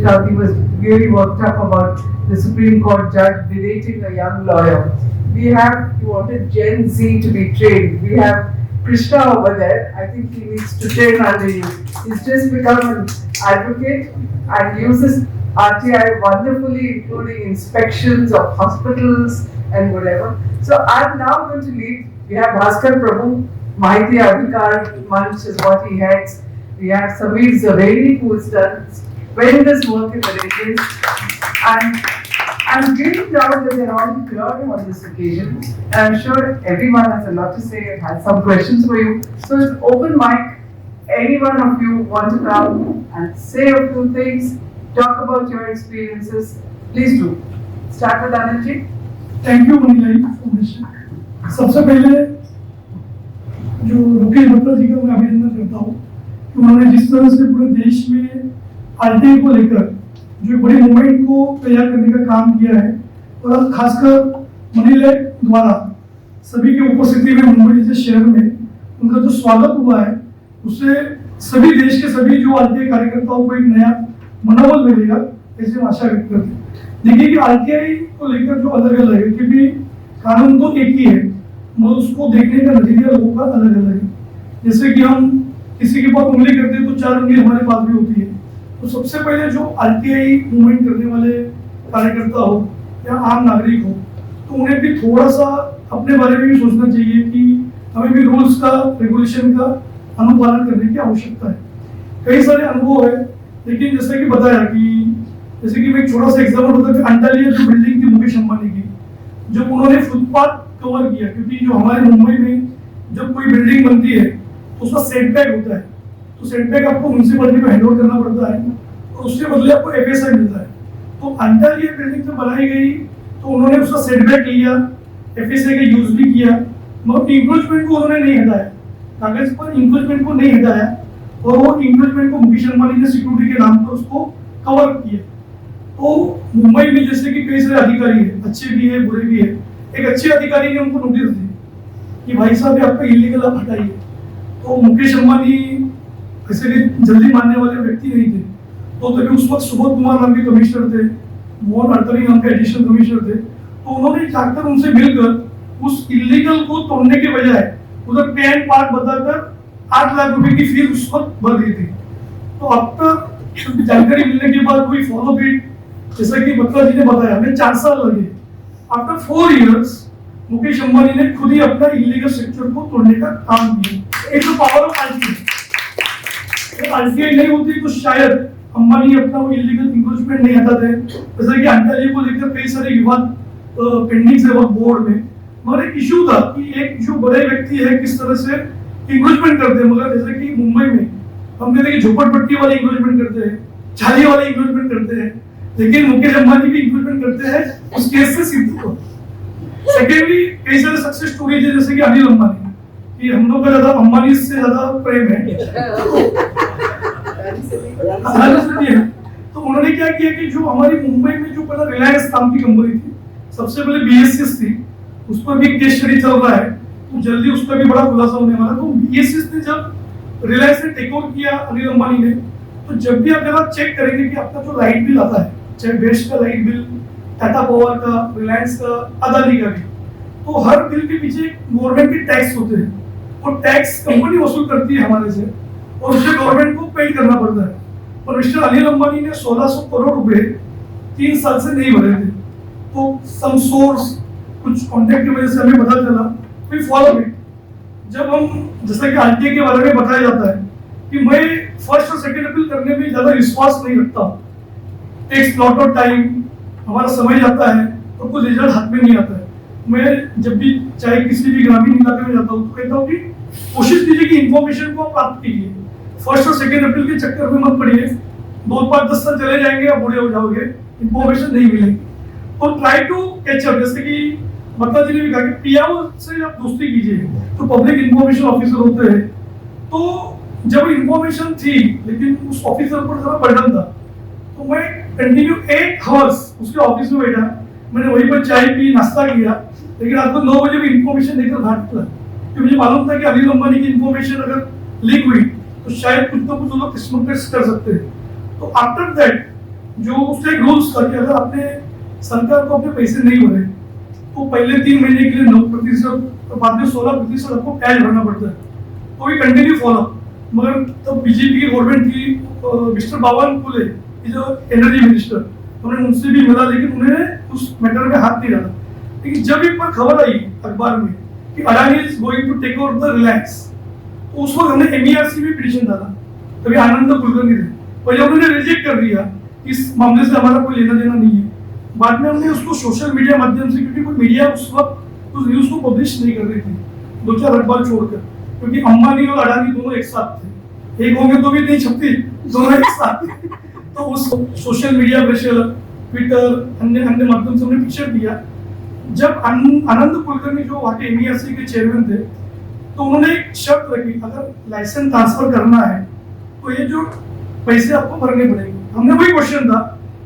out. He was really worked up about the Supreme Court judge berating a young lawyer. We wanted Gen Z to be trained. We have Krishna over there. I think he needs to train under you. He's just become an advocate and uses RTI wonderfully, including inspections of hospitals and whatever. So I'm now going to lead. We have Bhaskar Prabhu, Mahiti Adhikar Manch is what he heads. We have Samir Zaveri, who has done tremendous work in the region. And I'm really proud that they're all here on this occasion. And I'm sure everyone has a lot to say and has some questions for you. So it's open mic. Any one of you want to come and say a few things, talk about your experiences, please do. Start with Anand. Thank you, Moneylife Foundation. सबसे पहले जो लोकेश बत्रा जी का मैं अभिनंदन करता हूँ कि उन्होंने जिस तरह से पूरे देश में आरटीआई को लेकर जो बड़ी मूवमेंट को तैयार करने का काम किया है, और खासकर मनीलाइफ द्वारा सभी की उपस्थिति में मुंबई जैसे शहर में उनका जो स्वागत हुआ है, उससे सभी देश के सभी जो आरटीआई कार्यकर्ताओं को एक नया मनोबल मिलेगा, ऐसी हम आशा व्यक्त करते हैं। देखिए कि आरटीआई को लेकर जो अलग अलग है, क्योंकि कानून तो एक ही है मगर उसको देखने का नजरिया लोगों का अलग अलग है। जैसे कि हम किसी के पास उंगली करते हैं तो 4 उंगली हमारे पास भी होती है। तो सबसे पहले जो आरटीआई मूवमेंट करने वाले कार्यकर्ता हो या आम नागरिक हो, तो उन्हें भी थोड़ा सा अपने बारे में भी सोचना चाहिए कि हमें भी रूल्स का, रेगुलेशन का अनुपालन करने की आवश्यकता है। कई सारे अनुभव है, लेकिन जैसे कि बताया कि जैसे कि मैं एक छोटा सा एग्जाम्पल बताऊं कि अंटालिया जो बिल्डिंग थी मुकेश अंबानी की, जब उन्होंने फुटपाथ कवर किया, क्योंकि जो हमारे मुंबई में जब कोई बिल्डिंग बनती है तो उसका सेटबैक होता है, तो सेटबैक आपको म्युनिसिपैलिटी को हैंड ओवर करना पड़ता है और उसके बदले आपको एफएसआई मिलता है। तो अंटालिया बिल्डिंग जब बनाई गई तो उन्होंने उसका सेटबैक लिया, एफएसआई का यूज भी किया, मगर इंक्रोचमेंट को उन्होंने नहीं हटाया, कागज पर इंक्रोचमेंट को नहीं हटाया, और वो इंक्रोचमेंट को मुकेश अंबानी ने सिक्योरिटी के नाम पर उसको कवर किया। तो मुंबई में जैसे कि कई सारे अधिकारी है, अच्छे भी है बुरे भी है, एक अच्छे अधिकारी ने उनको नोटिस दी कि भाई साहब ये आपका इलीगल आप हटाइए। तो मुकेश अंबानी ऐसे भी जल्दी मानने वाले व्यक्ति नहीं थे, तो तभी उस वक्त सुबोध कुमार नाम के कमिश्नर थे, मोहन अडतरी नाम के एडिशनल कमिश्नर थे, तो उन्होंने जाकर उनसे मिलकर उस इलीगल को तोड़ने के बजाय उधर पैन पार्ट बताकर 8 लाख रुपए की फीस उस वक्त भर दी थी। तो अब तक जानकारी मिलने के बाद कोई फॉलो इट, जैसा कि बत्रा जी ने बताया, हमें 4 साल लगे। आफ्टर 4 years मुकेश अंबानी ने खुद ही अपना इलीगल स्ट्रक्चर को तोड़ने का काम किया। एक तो पावर ऑफ आरटीआई, आरटीआई नहीं होती तो शायद अंबानी अपना वो इलीगल इंक्रोचमेंट नहीं हटाते। जैसे कि अंटालिया को लेकर कई सारे विवाद पेंडिंग है वक्त बोर्ड में, मगर एक इशू था कि एक जो बड़े व्यक्ति है किस तरह से इंक्रोचमेंट करते हैं। मगर जैसे कि मुंबई में हम कहते हैं कि झोपड़पट्टी वाले इंक्रोचमेंट करते हैं, छाली वाले इंक्रोचमेंट करते हैं, लेकिन मुकेश अंबानी भी इंक्रोचमेंट करते हैं उस केस से सिद्ध हो। सेकेंडली कई सारे सक्सेस स्टोरीज है, जैसे कि अनिल अंबानी, कि हम लोग का ज्यादा अंबानी से ज्यादा प्रेम है तो उन्होंने क्या किया कि जो हमारी मुंबई में जो पहले रिलायंस नाम की कंपनी थी, सबसे पहले बीएसएस थी, उस पर भी केस स्टडी चल रहा है, तो जल्दी उसका भी बड़ा खुलासा होने वाला। तो बीएसएस ने जब रिलायंस ने टेक ओवर किया अनिल अंबानी ने, तो जब भी आप जरा चेक करेंगे कि आपका जो लाइट बिल आता है, चाहे बेस्ट का लाइट बिल, टाटा पावर का, रिलायंस का, अदानी का भी, तो हर बिल के पीछे गवर्नमेंट के टैक्स होते हैं, और टैक्स कंपनी वसूल करती है हमारे से, और उसे गवर्नमेंट को पे करना पड़ता है। और मिस्टर अनिल अंबानी ने 1600 करोड़ रुपए 3 साल से नहीं भरे थे। तो सम सोर्स, कुछ कॉन्टेक्ट की वजह से हमें पता चला, वी फॉलो इट। जब हम, जैसा कि आरटीआई के बारे में बताया जाता है कि मैं फर्स्ट और सेकंड अपील करने में ज्यादा विश्वास नहीं रखता, टेक्स लॉट ऑफ टाइम, हमारा समय जाता है और कुछ रिजल्ट हाथ में नहीं आता है। मैं जब भी चाहे किसी भी ग्रामीण इलाके में जाता हूँ तो कहता हूँ कि कोशिश कीजिए कि इंफॉर्मेशन को आप प्राप्त कीजिए, फर्स्ट और सेकंड अपील के चक्कर में मत पड़िए, 2-5-10 साल चले जाएंगे, आप बूढ़े हो जाओगे, इंफॉर्मेशन नहीं मिलेगी। और ट्राई टू कैच अप, जैसे कि बत्रा जी ने भी कहा कि पीआईओ से आप दोस्ती कीजिए, तो पब्लिक इंफॉर्मेशन ऑफिसर होते हैं। तो जब इंफॉर्मेशन थी लेकिन उस ऑफिसर पर जरा बर्डन था, तो मैं कंटिन्यू 8 hours उसके ऑफिस में बैठा, मैंने वहीं पर चाय पी, नाश्ता किया, लेकिन रात को 9 बजे भी इंफॉर्मेशन लेकर भाग निकला, क्योंकि मुझे मालूम था कि अनिल अंबानी की इंफॉर्मेशन अगर लीक हुई तो शायद कुछ ना कुछ लोग किस्मत कर सकते हैं। तो आफ्टर दैट जो उसका एक रूल्स था कि अगर आपने सरकार को अपने पैसे नहीं भरे तो पहले 3 महीने के लिए 9%, तो बाद में 16% आपको कैश भरना पड़ता है। तो ये कंटिन्यू फॉलो। मगर तब बीजेपी की गवर्नमेंट थी, मिस्टर बावन कुले जो एनर्जी मिनिस्टर, उन्होंने उनसे भी मिला, लेकिन उन्होंने उस मैटर में हाथ नहीं डाला। लेकिन जब एक बार खबर आई अखबार में कि Adani is going to take over the Reliance, तो उस वक्त हमने एमईआरसी में पिटीशन डाला, तभी आनंद कुलकर्णी थे, और जब उन्होंने रिजेक्ट कर दिया, इस मामले से हमारा कोई लेना देना नहीं है। बाद में हमने उसको सोशल मीडिया माध्यम से, क्योंकि कोई मीडिया उस वक्त उस न्यूज को पब्लिश नहीं कर रही थी, 2-4 अखबार छोड़कर, क्योंकि अंबानी और अडानी दोनों एक साथ थे, एक होंगे तो भी नहीं छपती, दोनों एक साथ थे। तो उस सोशल मीडिया प्रेशर, ट्विटर, अन्य माध्यम से हमने पिक्चर दिया। जब आनंद कुलकर्णी जो वहाँ के एमईआरसी के चेयरमैन थे, तो उन्होंने एक शर्त रखी, अगर लाइसेंस ट्रांसफर करना है तो ये जो पैसे आपको भरने पड़ेंगे। हमने वही क्वेश्चन था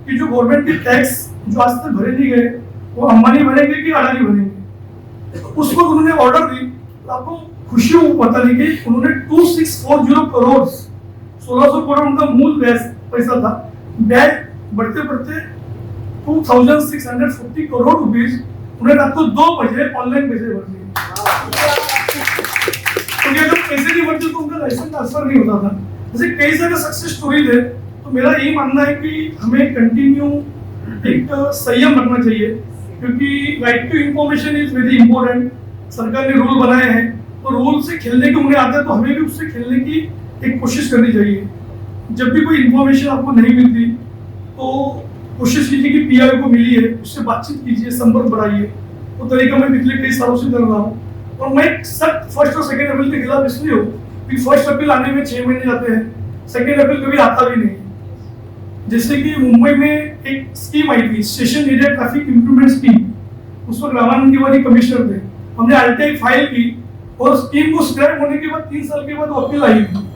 कि जो गवर्नमेंट के टैक्स जो आज तक भरे नहीं गए वो अंबानी भरेंगे कि अडानी भरेंगे। उस वक्त उन्होंने ऑर्डर दी, तो आपको खुशी हो बताने की, उन्होंने 2640 करोड़ 1600 करोड़ उनका मूल पैसा था, ब्याज बढ़ते बढ़ते 2640 करोड़ रुपीज उन्हें रात को 2 बजे ऑनलाइन पैसे भर दिए। क्योंकि अगर पैसे नहीं भरते तो उनका लाइसेंस ट्रांसफर नहीं होता था। जैसे कई सारे सक्सेस स्टोरीज है, तो मेरा यही मानना है कि हमें कंटिन्यू एक संयम रखना चाहिए, क्योंकि right to information is very important. सरकार ने रूल बनाए हैं, तो रूल से खेलने के उन्हें आते हैं, तो हमें भी उससे खेलने की एक कोशिश करनी चाहिए। जब भी कोई इंफॉर्मेशन आपको नहीं मिलती तो कोशिश कीजिए कि पीआई को मिली है उससे बातचीत कीजिए, संपर्क बढ़ाइए। वो तरीका मैं पिछले कई सालों से कर रहा हूँ। और मैं सख्त फर्स्ट और सेकेंड अपील के खिलाफ इसलिए हूँ कि फर्स्ट अपील आने में 6 महीने जाते हैं, सेकेंड अपील कभी आता भी नहीं। जैसे कि मुंबई में एक स्कीम आई थी, station area traffic improvement scheme, उस वक्त रामानंद तिवारी कमिश्नर थे। हमने RTI फाइल की और स्कीम को स्क्रैप होने के बाद 3 साल के बाद अपील आई थी।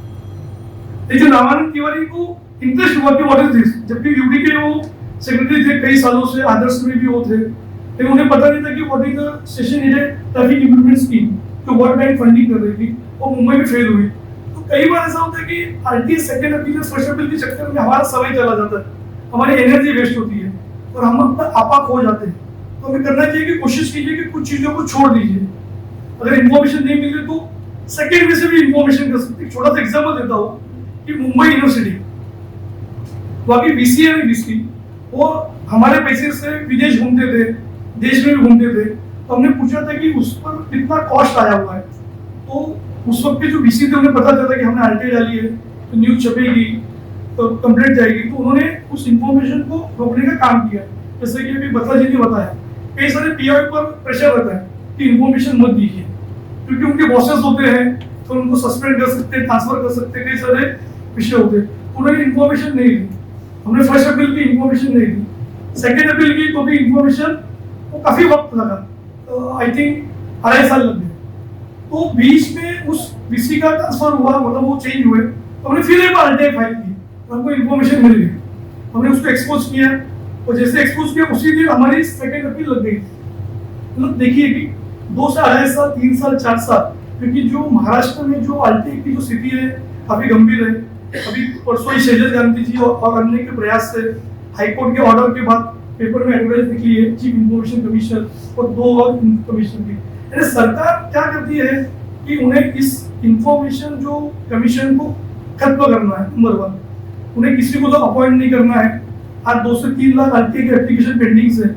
लेकिन रामानंद तिवारी को इंटरेस्ट हुआ कि व्हाट इज दिस, जबकि यूडी के वो सेक्रेटरी थे कई सालों से, आदर्श में भी वो थे, लेकिन उन्हें पता नहीं था कि what is the station area traffic improvement scheme, जो वर्ल्ड बैंक फंडिंग कर रही थी, और मुंबई में फेल हुई। तो कई बार ऐसा होता है कि RTI सेकंड अपील और फर्स्ट अपील के चक्कर में हमारा समय चला जाता है, हमारी एनर्जी वेस्ट होती है और हम अपना आपा खो जाते हैं। तो हमें करना चाहिए कि कोशिश कीजिए कि कुछ चीजों को छोड़ दीजिए। अगर इन्फॉर्मेशन नहीं मिल रही तो सेकेंड वे से भी इन्फॉर्मेशन कर सकते। छोटा सा एग्जाम्पल देता हूँ कि मुंबई यूनिवर्सिटी, बाकी VC है VC, वो हमारे पैसे से विदेश घूमते थे, देश में भी घूमते थे। तो हमने पूछा था कि उस पर कितना कॉस्ट आया हुआ है। तो उस वक्त के जो VC थे उन्हें पता चला कि हमने RTI डाली है तो न्यूज छपेगी, तो कंप्लेंट जाएगी। तो उन्होंने उस इंफॉर्मेशन को रोकने का काम किया। जैसे कि अभी बत्रा जी ने बताया, कई सारे पीआई पर प्रेशर रहता है कि इंफॉर्मेशन मत दीजिए, क्योंकि उनके बॉसेस होते हैं तो उनको सस्पेंड कर सकते हैं, ट्रांसफर कर सकते हैं, कई सारे विषय होते हैं। उन्होंने इंफॉर्मेशन नहीं दी। हमने फर्स्ट अपील की, इंफॉर्मेशन नहीं दी। सेकेंड अपील की तो भी इंफॉर्मेशन वो काफी वक्त लगा, आई थिंक 2.5 साल लग गए। तो बीच में उस VC का ट्रांसफर हुआ, मतलब वो चेंज हुए, तो हमने फिर एक बार RTI फाइल की, हमको इंफॉर्मेशन मिल गई, हमने उसको एक्सपोज किया, और जैसे एक्सपोज किया उसी दिन हमारी सेकेंड अपील लग गई। मतलब देखिए कि 2 से 2.5 साल, 3 साल, 4 साल, क्योंकि जो महाराष्ट्र में जो RTI की जो स्थिति है काफी गंभीर है। अभी परसों ही शैलजा गांधी जी और अन्य के प्रयास से हाईकोर्ट के ऑर्डर के बाद पेपर में एडवर्टाइज निकली है, चीफ इंफॉर्मेशन कमीशन और 2 और कमीशन की। यानी सरकार क्या करती है कि उन्हें इस इंफॉर्मेशन जो कमीशन को खत्म करना है, नंबर 1, उन्हें किसी को तो अपॉइंट नहीं करना है। आज 2 से 3 लाख RTI के एप्लीकेशन पेंडिंग है।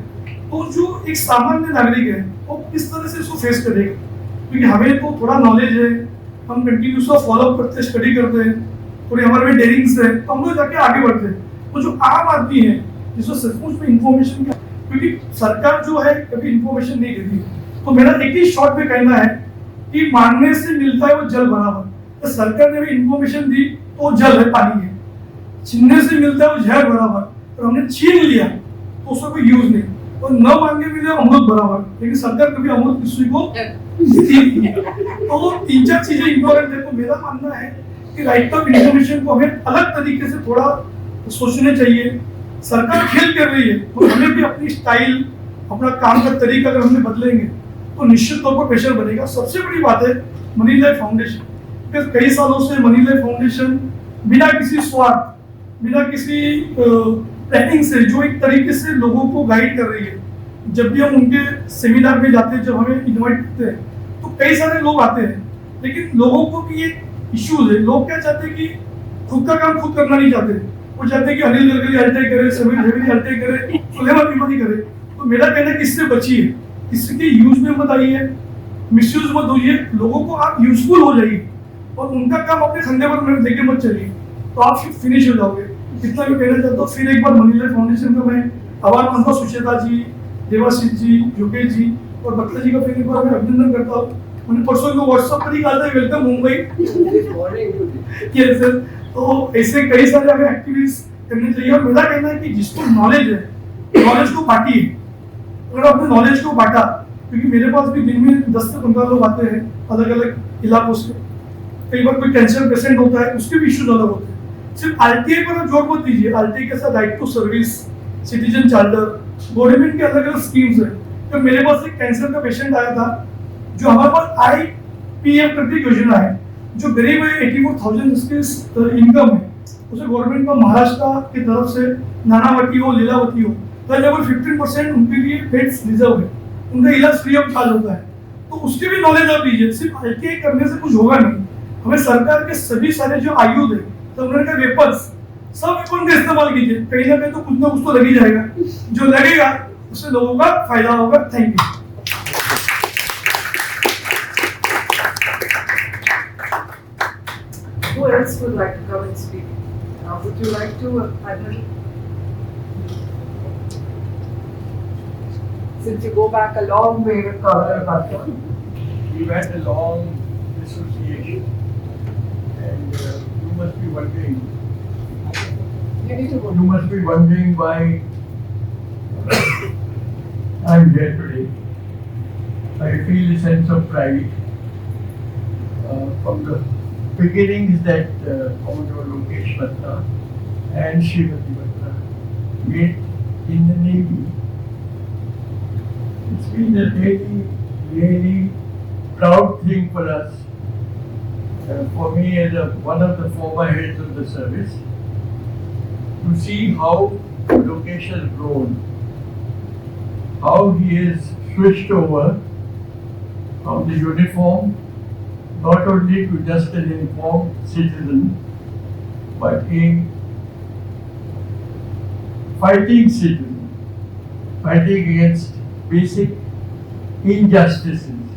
तो जो एक सामान्य नागरिक है वो किस तरह से इसको फेस करेगा, क्योंकि हमें तो थोड़ा नॉलेज है, हम कंटिन्यूस फॉलोअप करते हैं, स्टडी करते हैं, थोड़ी हमारे में डेयरिंग्स है, तो हम लोग जाके आगे बढ़ते हैं। तो जो आम आदमी है जिसको सचमुच में इंफॉर्मेशन का, क्योंकि सरकार जो है कभी इंफॉर्मेशन नहीं देती, तो मेरा एक ही शॉर्ट में कहना है कि मांगने से मिलता है वो जल बराबर। तो सरकार ने भी इंफॉर्मेशन दी तो वो जल है, पानी है, छीनने से मिलता है वो जहर बराबर, और हमने छीन लिया तो उसका कोई यूज नहीं, और न मांगे मिले अमृत बराबर। लेकिन सरकार कभी अमृत किसी को देती नहीं। तो वो 3-4 चीजें इंपॉर्टेंट है। तो मेरा मानना है कि राइट ऑफ इंफॉर्मेशन को हमें अलग तरीके से थोड़ा सोचने चाहिए। सरकार खेल कर रही है तो हमें भी अपनी स्टाइल, अपना काम का तरीका अगर हमने बदलेंगे तो निश्चित तौर पर प्रेशर बनेगा। सबसे बड़ी बात है मनी लाइफ फाउंडेशन, क्योंकि कई सालों से मनी लाइफ फाउंडेशन बिना किसी स्वार्थ, बिना किसी प्लानिंग से जो एक तरीके से लोगों को गाइड कर रही है। जब भी हम उनके सेमिनार में जाते हैं, जब हमें इन्वाइट करते हैं, तो कई सारे लोग आते हैं, लेकिन लोगों को भी एक इश्यूज है। लोग क्या चाहते हैं कि खुद का काम खुद करना नहीं चाहते, वो चाहते हैं कि अनिल गडकरी RTI करे, समीर रेवड़ी RTI करे, सुलेमान तिवारी करे। तो मेरा कहना है कि इससे बचिए, इसके यूज में मत आइए, मिसयूज मत होइए। लोगों को आप यूजफुल हो जाइए और उनका काम अपने कंधे पर लेके मत चलिए, तो आप फिनिश हो जाओगे। इतना भी कहना चाहता हूँ। फिर एक बार मनी लाइफ फाउंडेशन का मैं आभार मानता हूँ, सुचेता जी, देवाशीष जी, योगेश जी और बत्रा जी का फिर एक बार मैं अभिनंदन करता हूँ। मैंने परसों को व्हाट्सएप पर ही कहा था वेलकम मुंबई। Yes sir. तो ऐसे कई सारे हमें एक्टिविटीज करनी चाहिए। और मेरा कहना है कि जिसको नॉलेज है, नॉलेज को बांटिए। अगर आपने नॉलेज को बांटा, क्योंकि मेरे पास भी दिन में 10 से 15 लोग आते हैं अलग अलग इलाकों से। कई बार कोई कैंसर पेशेंट होता है, उसके भी इश्यूज अलग होते हैं। सिर्फ RTI पर जोर मत दीजिए। RTI के साथ right to service, citizen charter, government के अलग अलग स्कीम्स है। तो मेरे पास एक कैंसर का पेशेंट आया था, जो हमारे पास IPF करके योजना है, जो गरीब है 84,000 जिसके इनकम है, उसे गवर्नमेंट का महाराष्ट्र की तरफ से नानावती हो, लीलावती हो, तो लगभग 15% उनके लिए बेड्स रिजर्व है, उनका इलाज फ्री ऑफ चार्ज होता है। तो उसकी भी नॉलेज आप लीजिए, सिर्फ ITI करने से कुछ होगा नहीं। हमें सरकार के सभी सारे जो आयुध है, तो उन्होंने कहा वेपन्स, सब वेपन का इस्तेमाल कीजिए, कहीं ना कहीं तो कुछ ना कुछ तो लग ही जाएगा, जो लगेगा उससे लोगों का फायदा होगा। Thank you. Who else would like to come and speak? Would you like to, Adnan? Since you go back a long way with Commodore Batra. We've had a long association, and you must be wondering. You need to go. You must be wondering why I'm here today. I feel a sense of pride from the beginnings that Commodore Lokesh Batra and Sucheta Dalal made in the Navy. It's been a really, really proud thing for us, for me as one of the former heads of the service, to see how Lokesh has grown, how he has switched over from the uniform not only to just an informed citizen, but a fighting citizen, fighting against basic injustices.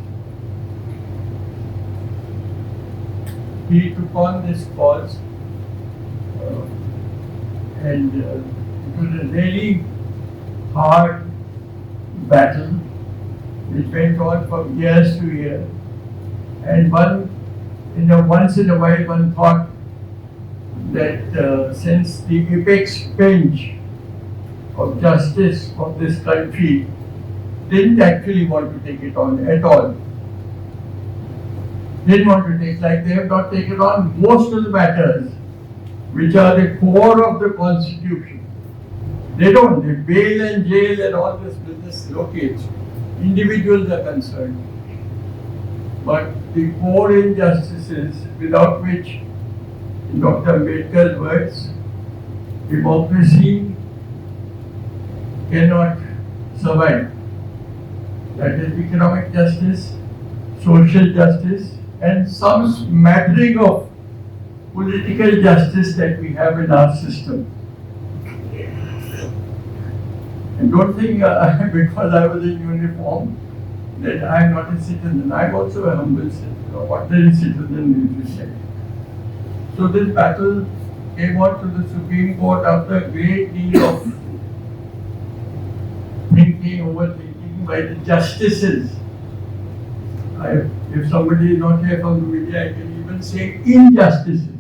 He took on this cause, and it was a really hard battle which went on from years to year. And once in a while one thought that since the apex bench of justice of this country didn't actually want to take it on at all, didn't want to take, like they have not taken on most of the matters which are the core of the Constitution. They don't, they bail and jail and all this business locates. Individuals are concerned. But the core injustices without which, in Dr. Ambedkar's words, democracy cannot survive. That is economic justice, social justice, and some smattering of political justice that we have in our system. And don't think because I was in uniform that I am not a citizen. I am also a humble citizen, or ordinary citizen in this sense. So this battle came out to the Supreme Court after a great deal of thinking, overthinking by the justices. If somebody is not here from the media, I can even say injustices.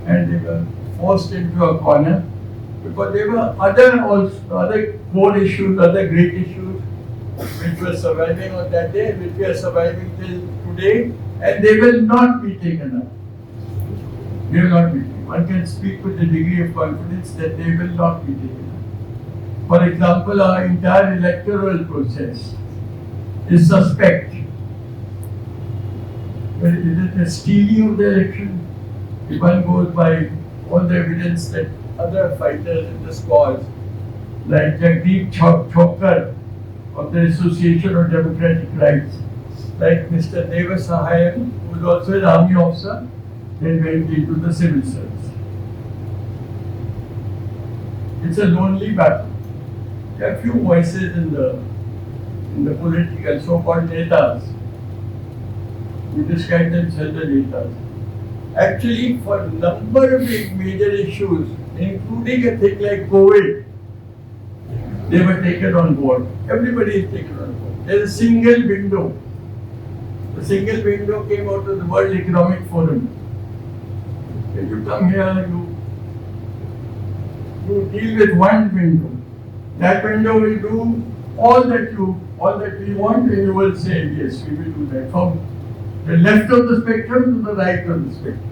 And they were forced into a corner because there were other core issues, other great issues which were surviving on that day, which we are surviving till today, and they will not be taken up. They will not be taken. One can speak with a degree of confidence that they will not be taken up. For example, our entire electoral process is suspect. But is it a stealing of the election? If one goes by all the evidence that other fighters in this cause, like Jagdeep Chokkar of the Association of Democratic Rights, like Mr. Deva Sahaya, who is also an army officer, then went into the civil service. It's a lonely battle. There are few voices in the political so-called netas. We describe themselves as netas. Actually, for a number of major issues, including a thing like COVID, they were taken on board. Everybody is taken on board. There's a single window. The single window came out of the World Economic Forum. If you come here, you deal with one window. That window will do all that we want, and you will say, yes, we will do that. From the left of the spectrum to the right of the spectrum.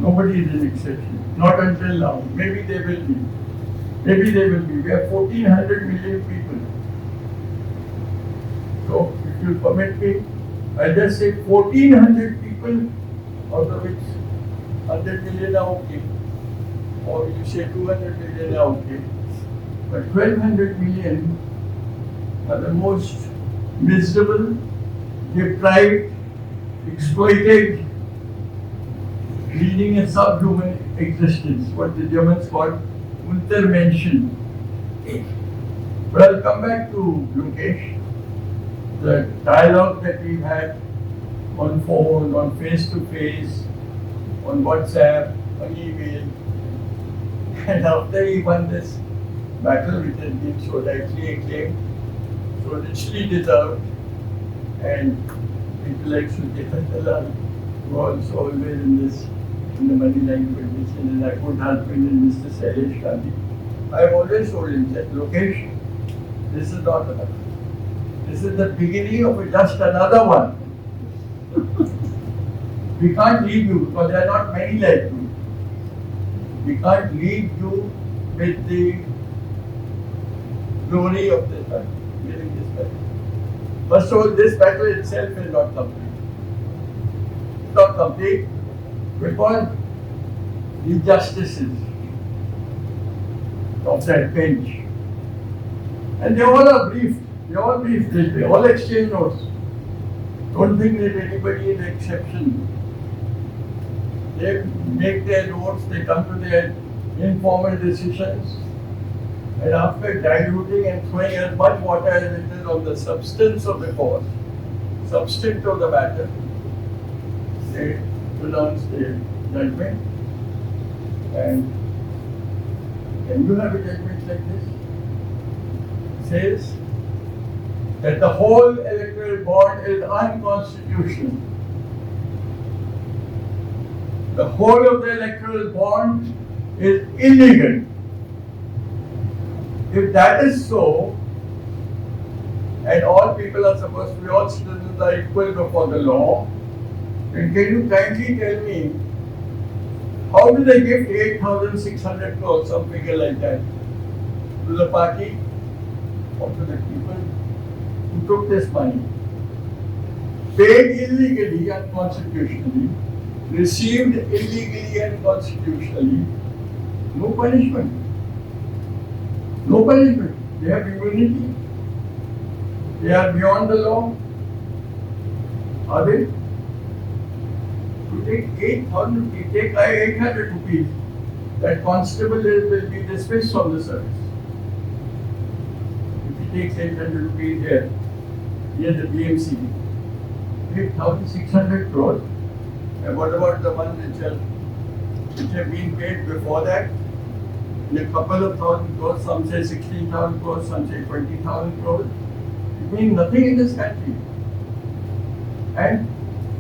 Nobody is an exception. Not until now. Maybe they will be. Maybe they will be. We have 1400 million people. So, if you permit me, I'll just say 1400 people, out of which 100 million are okay. Or you say 200 million are okay. But 1200 million are the most miserable, deprived, exploited, leading a subhuman existence, what the Germans call Untermenschen. But I'll come back to Lokesh. The dialogue that we've had on phone, on face-to-face, on WhatsApp, on email, and after he won this battle, which has been so rightly acclaimed, so richly deserved, and people like Sucheta Dalal who are also always in the Moneylife Foundation, and our good husband and Mr. Sailesh Gandhi. I've always told him that, Lokesh, this is not enough. This is the beginning of just another one. We can't leave you because there are not many like you. We can't leave you with the glory of this battle, winning this battle. First of all, this battle itself is not complete. It's not complete because the justices of that bench, and they all are briefed. They all briefed. They all exchange notes. Don't think that anybody is an exception. They make their notes, they come to their informal decisions, and after diluting and throwing as much water as it is on the substance of the cause, substance of the matter, they pronounce their judgment. And can you have a judgment like this? It says that the whole electoral bond is unconstitutional. The whole of the electoral bond is illegal. If that is so, and all people are supposed to be, all citizens are equal before the law, then can you kindly tell me, how do they give 8,600 crores, some figure like that, to the party or to the people who took this money, paid illegally and constitutionally, received illegally and constitutionally, no punishment. No punishment. They have immunity. They are beyond the law. Are they? To take 8,000 rupees, take 800 rupees, that constable will be dismissed from the service. If he takes 800 rupees here the BMC, 8,600 crores. And what about the ones which have been paid before that? In a couple of thousand crores, some say 16,000 crores, some say 20,000 crores. It means nothing in this country. And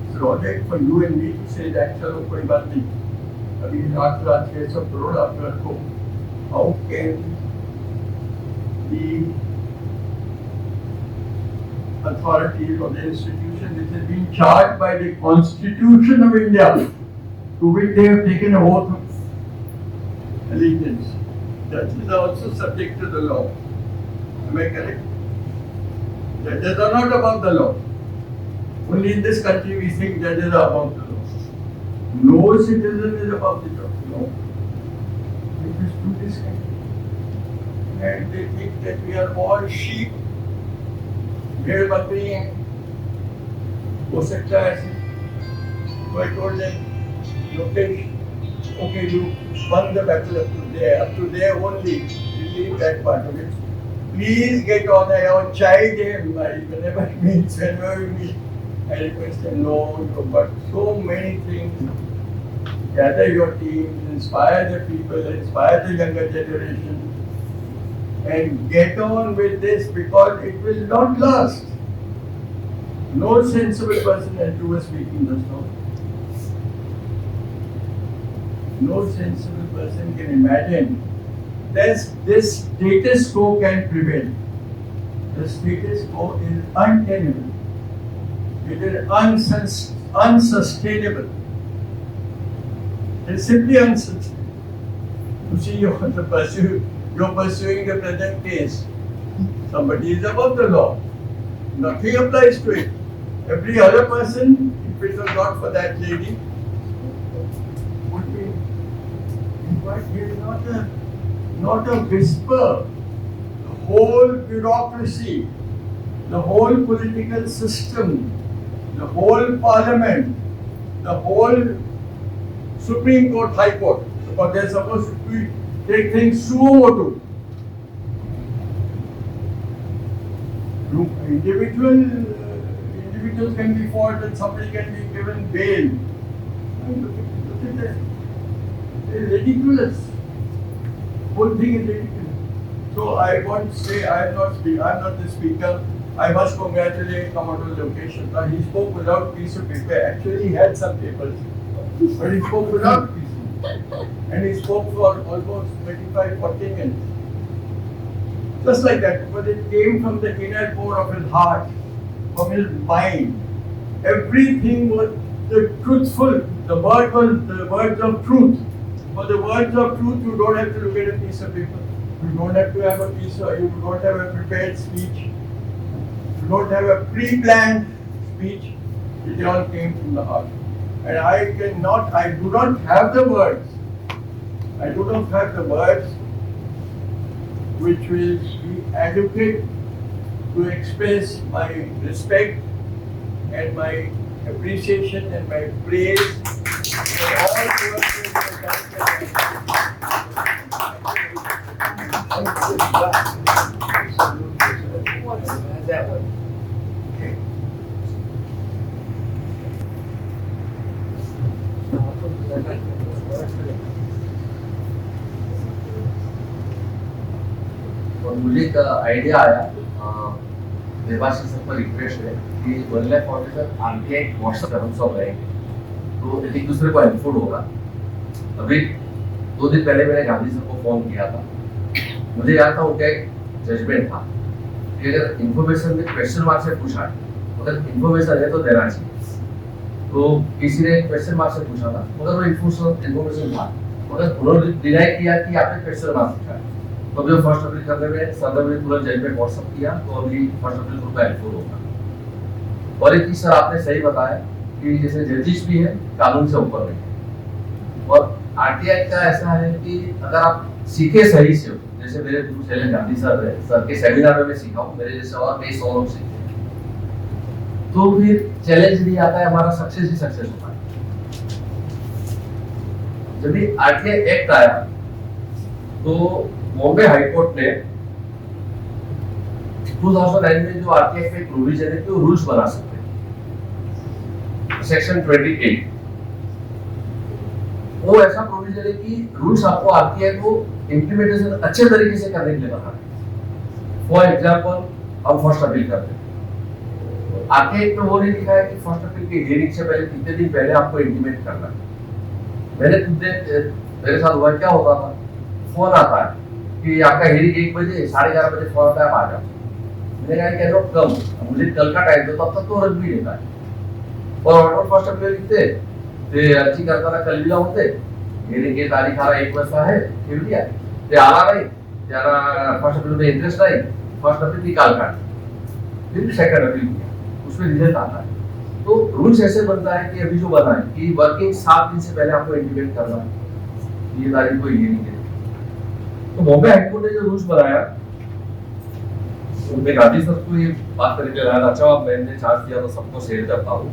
it's logic for you and me to say that, chalo, koi baat nahi. Abhi after 600 crore, after how can the authorities or the institution which has been charged by the Constitution of India, to which they have taken an oath of allegiance, judges are also subject to the law. Am I correct? Judges are not above the law. Only in this country we think judges are above the law. No citizen is above the law. No. It is to this country. And they think that we are all sheep. भेड़ बकरी हैं, हो सकता है ऐसे. So I told them, Lokesh, okay, you won the battle up to there only, you leave that part of it. Please get on or chide him, whenever it means, whenever we meet. I request him, no, but so many things. Gather your teams, inspire the people, inspire the younger generation, and get on with this because it will not last. No sensible person, as you were speaking just now, no sensible person can imagine that this status quo can prevail. The status quo is untenable. It is unsustainable. It's simply unsensible. You see, you're pursuing the present case. Somebody is above the law. Nothing applies to it. Every other person, if it was not for that lady, would be. In fact, there is not a whisper. The whole bureaucracy, the whole political system, the whole parliament, the whole Supreme Court, High Court, because they're supposed to take things suo motu. Individuals can be fought and somebody can be given bail. Look at that. It's ridiculous. Whole thing is ridiculous. So I want to say I'm not the speaker. I must congratulate Commodore Lokesh Batra. He spoke without piece of paper. Actually, he had some papers, but he spoke without piece of paper. And he spoke for almost 25-40 minutes. Just like that, but it came from the inner core of his heart, from his mind. Everything was truthful. The word was the words of truth. For the words of truth, you don't have to look at a piece of paper. You don't have to have you don't have a prepared speech. You don't have a pre-planned speech. It all came from the heart. And I do not have the words. I do not have the words which will be adequate to express my respect and my appreciation and my praise for all the work that you have done. और मुझे एक idea आया, निर्वाचन सबको request है कि वनलाइफ foundation आगे एक व्हाट्सएप पर हम सब रहेंगे, तो एक दूसरे को इन्फॉर्म होगा। अभी 2 दिन पहले मैंने गांधी सर को फोन किया था। मुझे याद था उनका एक जजमेंट था कि अगर इन्फॉर्मेशन में क्वेश्चन मार्क से पूछा है, अगर इन्फॉर्मेशन है तो देना चाहिए। तो किसी ने क्वेश्चन मार्क से पूछा था, मगर वो इन्फॉर्मेशन था, मगर उन्होंने डिनाई किया कि आपने क्वेश्चन मार्क पूछा है। तो अभी 1 अप्रैल करने में सर ने तुरंत जजमेंट व्हाट्सएप किया, तो अभी 1 अप्रैल को इन्फॉर्म होगा। और एक चीज सर आपने सही बताया कि जैसे जजिस भी है, कानून से ऊपर नहीं है। और आरटीआई का ऐसा है कि अगर आप सीखे सही से हो, जैसे मेरे गुरु शैलेंद्र गांधी सर के सेमिनार में मैं सीखा हूँ, मेरे जैसे और कई 100 लोग सीखे, तो फिर चैलेंज नहीं आता है, हमारा सक्सेस ही सक्सेस होता है। जब भी आरटीआई एक्ट आया तो बॉम्बे हाई कोर्ट ने 2009 में जो आरटीआई पे प्रोविजन है कि वो रूल्स बना सकते हैं, सेक्शन 28 वो ऐसा प्रोविजन है कि रूल्स आपको आरटीआई को इंप्लीमेंटेशन अच्छे तरीके से करने के लिए बना है। फॉर एग्जांपल हम फर्स्ट अपील करते हैं, आरटीआई में वो नहीं लिखा है कि फर्स्ट अपील की हियरिंग से पहले कितने दिन पहले आपको इंटीमेट करना है। मेरे साथ हुआ क्या होता था, फोन आता है कि आपका हियरिंग 1 बजे 11:30 बजे फोन आता है, आप आ जाओ। मैंने कहा कैन नॉट कम, मुझे कल का टाइम दो, तब तक तो रख भी लेता है। और ऑर्डर फर्स्ट अपील लिखते ते अर्जी करताना कलविला होते, हियरिंग की तारीख आ 1 वाजता आहे ठेवली आहे, ते आला नाही, त्याला फर्स्ट अपील में इंटरेस्ट नाही, फर्स्ट अपील निकाल काढ, फिर सेकंड अपील किया, उसमें रिजल्ट आता है। तो रूल्स ऐसे बनता है कि अभी जो बना है कि वर्किंग 7 दिन से पहले आपको इंटीमेट करना है, ये तारीख को हियरिंग है। तो बॉम्बे हाईकोर्ट ने जो रूल्स बनाया, मैं गांधी सर को ये बात करके लाया, अच्छा मैंने चार्ज दिया तो सबको शेयर करता हूँ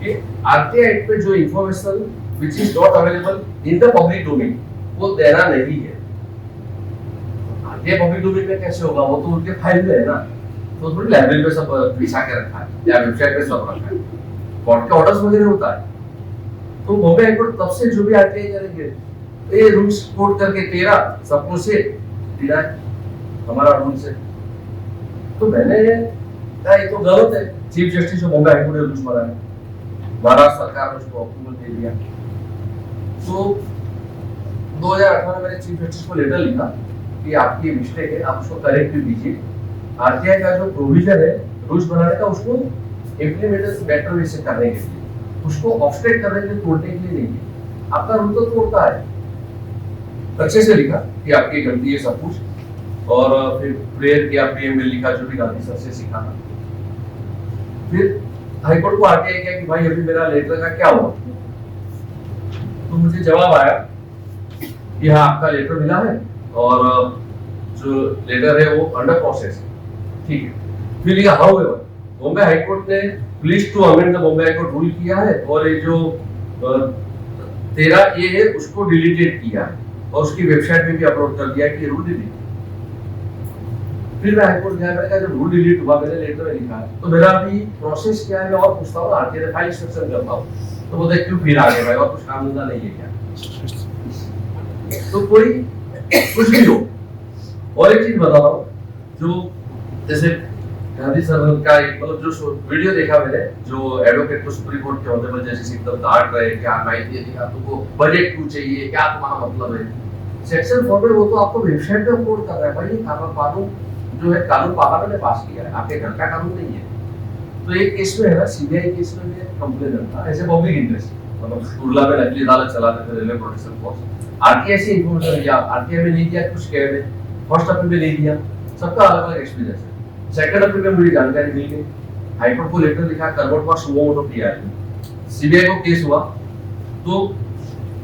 कि आरटीआई एक्ट पे जो information which is not available in the public domain वो देना नहीं है। आरटीआई पब्लिक डोमेन में कैसे होगा, वो तो उनके फाइल में है ना, तो थोड़ी लाइब्रेरी पे सब बिछा के रखा है या वेबसाइट पे सब रखा है, कोर्ट के ऑर्डर्स वगैरह होता है। तो बॉम्बे हाईकोर्ट तब से जो भी आरटीआई करेंगे ये रूल्स कोट करके 13 सबको से दिया हमारा रूल्स है। तो मैंने कहा ये तो गलत है। Chief justice of Bombay high court ने रूल्स बनाया, महाराष्ट्र सरकार ने उसको अप्रूवल दे दिया। तो 2018 में मैंने चीफ जस्टिस को लेटर लिखा कि आपकी मिस्टेक है, आप उसको करेक्ट कीजिए। आरटीआई का जो प्रोविजन है रूल्स बनाने का, उसको इम्प्लीमेंटेशन बेटर वे से करने के लिए, उसको ऑब्स्ट्रक्ट करने के लिए, तोड़ने के लिए नहीं है। आपका रूल तो तोड़ता है। अच्छे से लिखा कि आपकी गलती है सब कुछ, और फिर प्रेयर किया, पीएम लिखा जो भी गांधी सर से सीखा था। फिर हाईकोर्ट को आरटीआई किया कि भाई अभी मेरा लेटर का क्या हुआ, तो मुझे जवाब आया कि हाँ आपका लेटर मिला है और जो लेटर है वो अंडर प्रोसेस है, ठीक है। फिर लिखा हाउएवर बॉम्बे हाईकोर्ट ने please to amend the Bombay high court rule किया है और ये जो 13A है उसको डिलीटेड किया है और उसकी वेबसाइट पे भी अपलोड कर दिया कि रूल डिलीट। फिर मैं हाईकोर्ट गया, मैंने कहा जब रूल डिलीट हुआ मैंने लेटर में लिखा है तो मेरा अभी प्रोसेस क्या है, मैं और पूछता हूँ आरटीआई फाइल इंस्ट्रक्शन करता हूँ, तो बोलते क्यों फिर आगे भाई और कुछ काम धंधा नहीं है क्या। तो कोई कुछ भी हो। और एक चीज बता रहा हूँ, जो जैसे गांधी सर का एक मतलब जो वीडियो देखा मैंने, जो एडवोकेट को सुप्रीम कोर्ट के होने पर जैसे एकदम डांट रहे क्या माहिती दिखा तुमको बजट क्यों चाहिए, क्या तुम्हारा मतलब है। सेक्शन 4 में वो तो आपको वेबसाइट पे अपलोड कर रहा है भाई, ये कानून जो है कानून पार्लियामेंट ने पास किया है, आपके घर का कानून नहीं है। तो एक केस में है ना, सीबीआई केस में मैं कंप्लेन था ऐसे पब्लिक इंटरेस्ट, मतलब उर्ला में नकली अदालत चलाते थे रेलवे प्रोटेक्शन फोर्स, आरटीआई से इंफॉर्मेशन लिया, आरटीआई में नहीं दिया, कुछ कह में फर्स्ट अपील में नहीं दिया, सबका अलग अलग एक्सपीरियंस है। सेकंड अपील में मुझे जानकारी मिल गई, हाईकोर्ट को लेटर लिखा, कन्वर्ट हुआ, सुमो मोटो किया, सीबीआई को केस हुआ, तो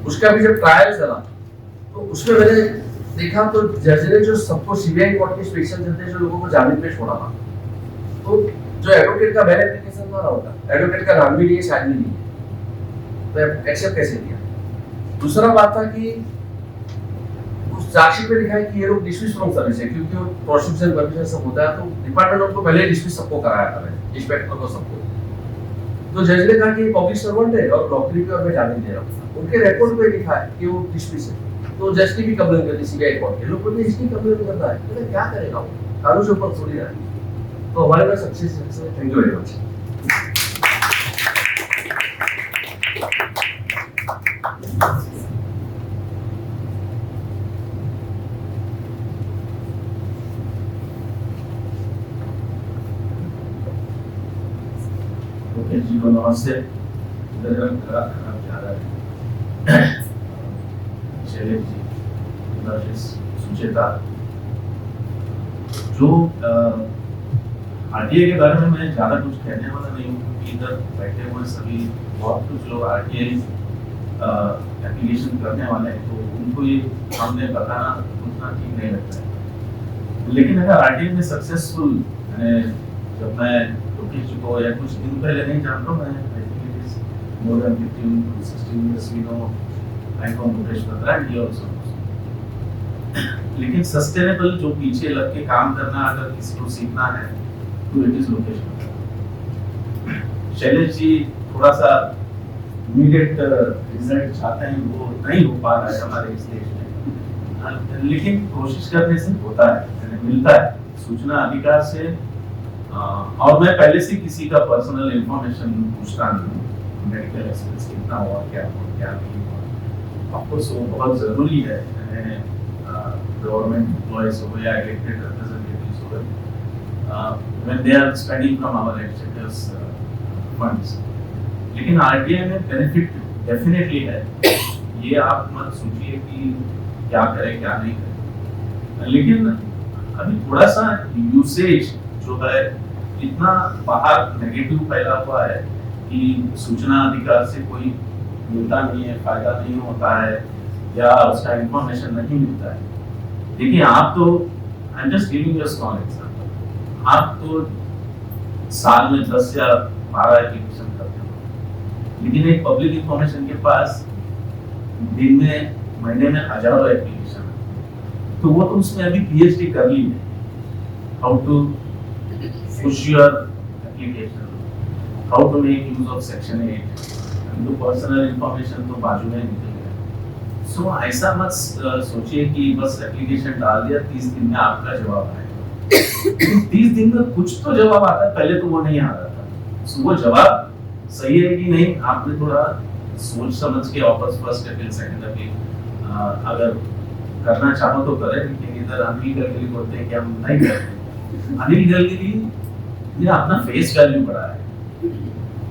उसका भी जब ट्रायल चला तो उसमें मैंने देखा तो जज ने जो सबको सीबीआई कोर्ट के स्पेशल जज ने जो लोगों को जामीन पे छोड़ा था, तो जो एडवोकेट का मैंने एप्लीकेशन मारा होता, एडवोकेट का नाम भी नहीं है, शायद भी नहीं है, तो एक्सेप्ट कैसे किया। दूसरा बात था कि उस चार्जशीट में लिखा है कि ये लोग डिसमिस फ्रॉम सर्विस है, क्योंकि वो प्रोसिक्यूशन परमिशन सब होता है तो डिपार्टमेंट उनको पहले डिसमिस सबको कराया था, इंस्पेक्टर को सबको। तो जज ने कहा कि पब्लिक सर्वेंट है और नौकरी पे और मैं जामीन दे रहा हूँ, उनके रिकॉर्ड पे लिखा है कि वो डिसमिस है। तो जज की भी कंप्लेन करती सीबीआई कोर्ट के लोग, इसकी कंप्लेन करता है तो क्या करेगा वो, कानून से ऊपर थोड़ी है। तो हमारे पास सक्सेस है। Thank you very much. Lokesh ji को नमस्ते। गरम खराब जा रहा है। शैलेश जी, सुचेता, जो आरटीआई के बारे में मैं ज़्यादा कुछ कहने वाला नहीं हूँ, क्योंकि इधर बैठे हुए सभी बहुत कुछ लोग आरटीआई एप्लीकेशन करने वाले हैं, तो उनको ये हमने बताना उतना ठीक नहीं लगता है। लेकिन अगर आरटीआई में सक्सेसफुल, जब मैं लोकेश जी को या कुछ दिन पहले नहीं जानता हूँ, मैं more than 15 to 16 years we know I know Lokesh Batra and he also knows. लेकिन सस्टेनेबल जो पीछे लग के काम करना अगर किसी को सीखना है तो इट इज लोकेश बत्रा। शैलेश जी थोड़ा सा इमीडिएट रिजल्ट चाहते हैं, वो नहीं हो पा रहा है हमारे इस देश में, लेकिन कोशिश करने से होता है, मिलता है सूचना अधिकार से। और मैं पहले से किसी का पर्सनल इंफॉर्मेशन पूछता नहीं, मेडिकल एक्सपेंस कितना हुआ, क्या नहीं हुआ। ऑफकोर्स वो बहुत ज़रूरी है, गवर्नमेंट एम्प्लॉयज हो या इलेक्टेड रिप्रेजेंटेटिव्स हो, when they are spending from our exchequers funds। लेकिन आरटीआई में बेनिफिट डेफिनेटली है, ये आप मत सोचिए कि क्या करें क्या नहीं करें। लेकिन अभी थोड़ा सा यूसेज जो है इतना बाहर नेगेटिव फैला हुआ है कि सूचना अधिकार से कोई मिलता नहीं है, फायदा नहीं होता है या उसका इंफॉर्मेशन नहीं मिलता है। देखिए आप तो, I am just giving you a small example, आप तो साल में 10 या 12 एप्लीकेशन करते हो, लेकिन एक पब्लिक इंफॉर्मेशन के पास दिन में महीने में हजारों एप्लीकेशन है, तो वो तो उसमें अभी पीएचडी कर ली है, how to push your application, how to make use of section 8, तो पर्सनल इंफॉर्मेशन तो बाजू में निकल गया। सो ऐसा मत सोचिए कि बस एप्लीकेशन डाल दिया 30 दिन में आपका जवाब आएगा। 30 दिन में कुछ तो जवाब आता है, पहले तो वो नहीं आ रहा था। सो वो जवाब सही है कि नहीं, आपने थोड़ा सोच समझ के वापस फर्स्ट अपील सेकंड अपील अगर करना चाहो तो करें। लेकिन इधर अनिल गलगली बोलते हैं कि हम नहीं करते। अनिल गलगली ने अपना फेस वैल्यू बढ़ाया है,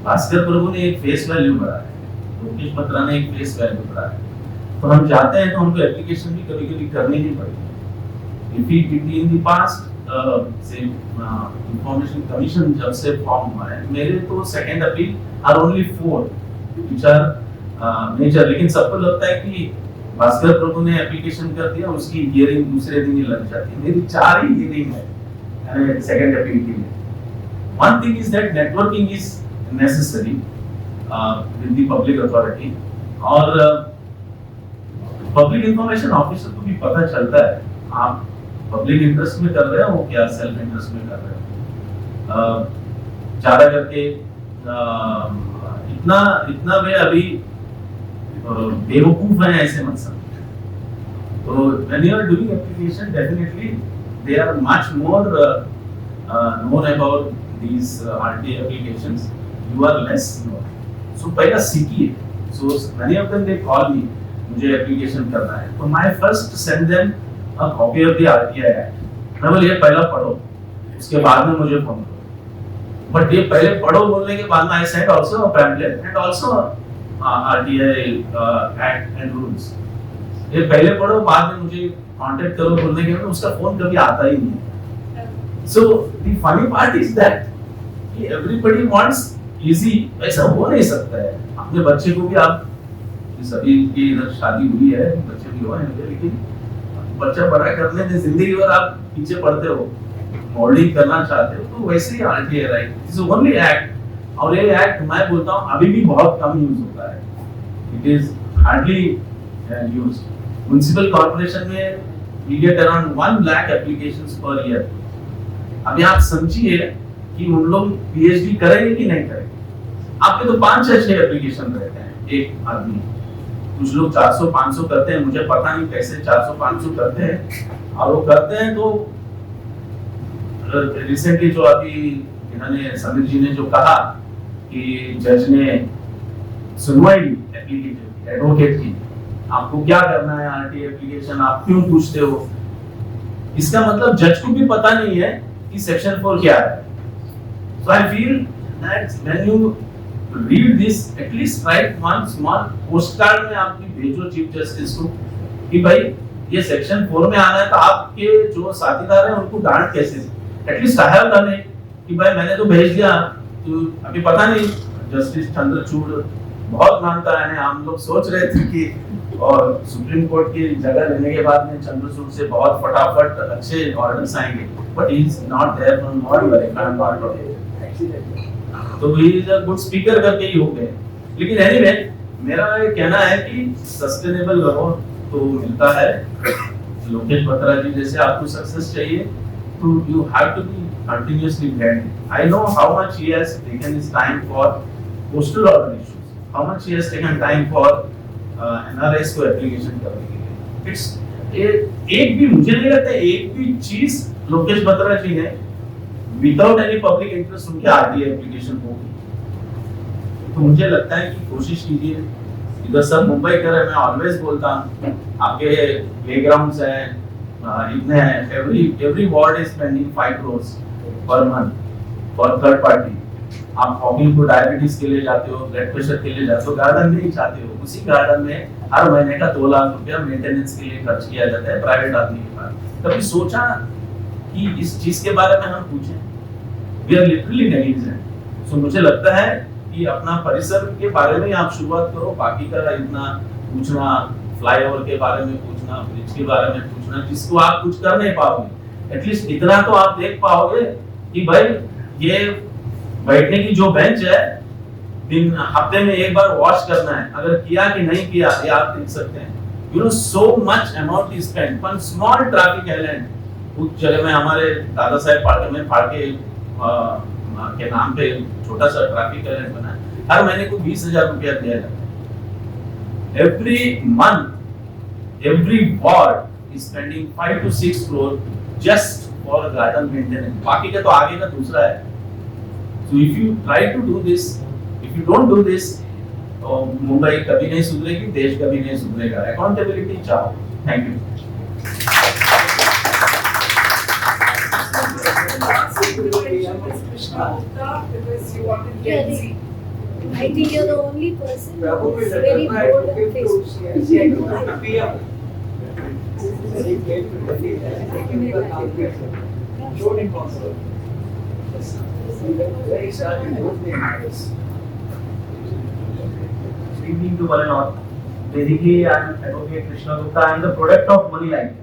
भास्कर प्रभु ने एक फेस वैल्यू बढ़ाया है, लोकेश बत्रा ने एक फेस वैल्यू बढ़ाया, तो हम जाते हैं तो हमको एप्लीकेशन भी कभी कभी करनी नहीं पड़ती। इफ इन द पास्ट से इंफॉर्मेशन कमीशन जब से फॉर्म हुआ है, मेरे तो second appeal are only 4 which are major, लेकिन सबको लगता है कि भास्कर प्रभु ने एप्लीकेशन कर दिया, उसकी हियरिंग दूसरे दिन ही लग जाती है। मेरी 4 ही हियरिंग है सेकंड अपील के लिए। One thing is that networking is necessary with the public authority, और पब्लिक इंफॉर्मेशन ऑफिसर को भी पता चलता है आप पब्लिक इंटरेस्ट में कर रहे हो क्या सेल्फ इंटरेस्ट में कर रहे हो। ज्यादा करके इतना वे अभी बेवकूफ हैं ऐसे मत समझो। तो when you are doing application, definitely they are much more known about these RTI applications. You are less known. So पहला सीखिए। So many of them they call me, मुझे एप्लीकेशन करना है, तो my first send them a copy of the RTI Act। मैं बोले ये पहला पढ़ो, उसके बाद में मुझे फोन करो। बट ये पहले पढ़ो बोलने के बाद में I send also a pamphlet and also RTI Act and rules। ये पहले पढ़ो बाद में मुझे कांटेक्ट करो बोलने के बाद उसका फोन कभी आता ही नहीं। So the funny part is that everybody wants easy, ऐसा हो नहीं सकता है। अपने बच्चे को भी आप, सभी की इधर शादी हुई है, बच्चे भी हुए हैं, लेकिन बच्चा बड़ा करने में जिंदगी भर आप पीछे पड़ते हो, मोल्डिंग करना चाहते हो, तो वैसे ही RTI right is only act. और ये एक्ट मैं बोलता हूँ अभी भी बहुत कम यूज होता है, it is hardly used. Municipal corporation में we get around 1 lakh applications per year. अभी आप समझिए कि उन लोग PhD करेंगे कि नहीं करेंगे। आपके तो 5-6 एप्लीकेशन रहते हैं एक आदमी, कुछ लोग 400-500 करते हैं, मुझे पता नहीं कैसे 400-500 करते हैं। और वो करते हैं तो रिसेंटली जो अभी इन्होंने समीर जी ने जो कहा कि जज ने सुनवाई एडवोकेट की, आपको क्या करना है RTI एप्लीकेशन, आप क्यों पूछते हो, इसका मतलब जज को भी पता नहीं है कि सेक्शन 4 क्या है। So I feel that when you read this, at least write one small postcard में आपकी भेजो चीफ जस्टिस को कि भाई ये सेक्शन 4 में आना है, तो आपके जो साथीदार हैं उनको डांट कैसे, at least I have done it कि भाई मैंने तो भेज दिया, तो अभी पता नहीं। जस्टिस चंद्रचूड़ बहुत मानता है, हम लोग सोच रहे थे कि और सुप्रीम कोर्ट की जगह लेने के बाद में चंद्रचूड़ से बहुत फटाफट अच्छे ऑर्डर्स आएंगे, but he is not there from morning, तो he is a good speaker करके ही हो गए। लेकिन एनीवे मेरा ये कहना है कि सस्टेनेबल ग्रोथ तो मिलता है। लोकेश बत्रा जी जैसे आपको सक्सेस चाहिए तो you have to be continuously grinding. I know how much he has taken his time for postal order issues, how much he has taken time for NRS को एप्लीकेशन करने के लिए। It's एक भी मुझे नहीं लगता एक भी चीज लोकेश बत्रा जी ने विदाउट एनी पब्लिक इंटरेस्ट उनके RTI एप्लीकेशन होगी। तो मुझे लगता है कि कोशिश कीजिए, इधर सब मुंबई कर है, मैं ऑलवेज बोलता हूँ आपके प्लेग्राउंड्स हैं इतने हैं, every ward is spending 5 crores per month for third party। आप वॉकिंग को डायबिटीज के लिए जाते हो, ब्लड प्रेशर के लिए जाते हो, गार्डन नहीं जाते हो, उसी गार्डन में हर महीने का 2 लाख रुपया मेंटेनेंस के लिए खर्च किया जाता है प्राइवेट आदमी के पास। कभी सोचा कि इस चीज के बारे में हम पूछें? We are literally negligent. So मुझे लगता है कि अपना परिसर के बारे में आप शुरुआत करो, बाकी का इतना पूछना, फ्लाईओवर के बारे में पूछना, ब्रिज के बारे में पूछना, जिसको आप कुछ कर नहीं पाओगे, एटलीस्ट इतना तो आप देख पाओगे कि भाई ये बैठने की जो बेंच है दिन हफ्ते में एक बार वॉश करना है, अगर किया कि नहीं किया ये आप देख सकते हैं। You know so much amount is spent पर स्मॉल ट्रैफिक आइलैंड। उस जगह में हमारे दादा साहब फाड़के के नाम पे छोटा सा ट्रैफिक आइलैंड बना है, हर महीने को 20,000 रुपया दिया जाता है। Every month every ward is spending 5 to 6 crore just for garden maintenance। बाकी का तो आगे का दूसरा है। So if you try to do this, if you don't do this, तो मुंबई कभी नहीं सुधरेगी, देश कभी नहीं सुधरेगा। अकाउंटेबिलिटी चाहो। Thank you. Krishna Gupta, because you wanted Gen Z. I think you're the only person Prabhu who is will very return bold by on Facebook. CI PM. Very great to Delhi and taking the calculation. Showed in concert. Very sad in both names. Good evening to one and all. Basically, I am Advocate Krishna Gupta. I am the product of Moneylife.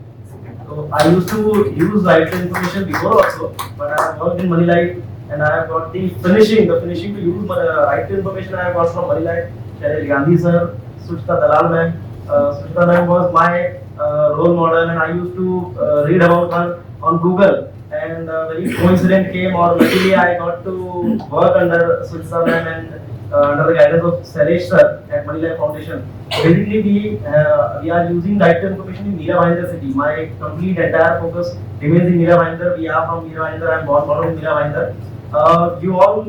So I used to use right information before also, but I have worked in Moneylife and I have got the finishing to use right information I have got from Moneylife. Shailesh Gandhi sir, Sucheta Dalal ma'am. Sucheta ma'am was my role model and I used to read about her on Google. And very coincident came, or luckily I got to work under Sucheta ma'am and under the guidance of Shailesh sir at Moneylife Foundation. Basically, we are using right information in Meera Bhayandar city. My complete entire focus remains in Meera Bhayandar. We are from Meera Bhayandar. I am born in Meera Bhayandar. You all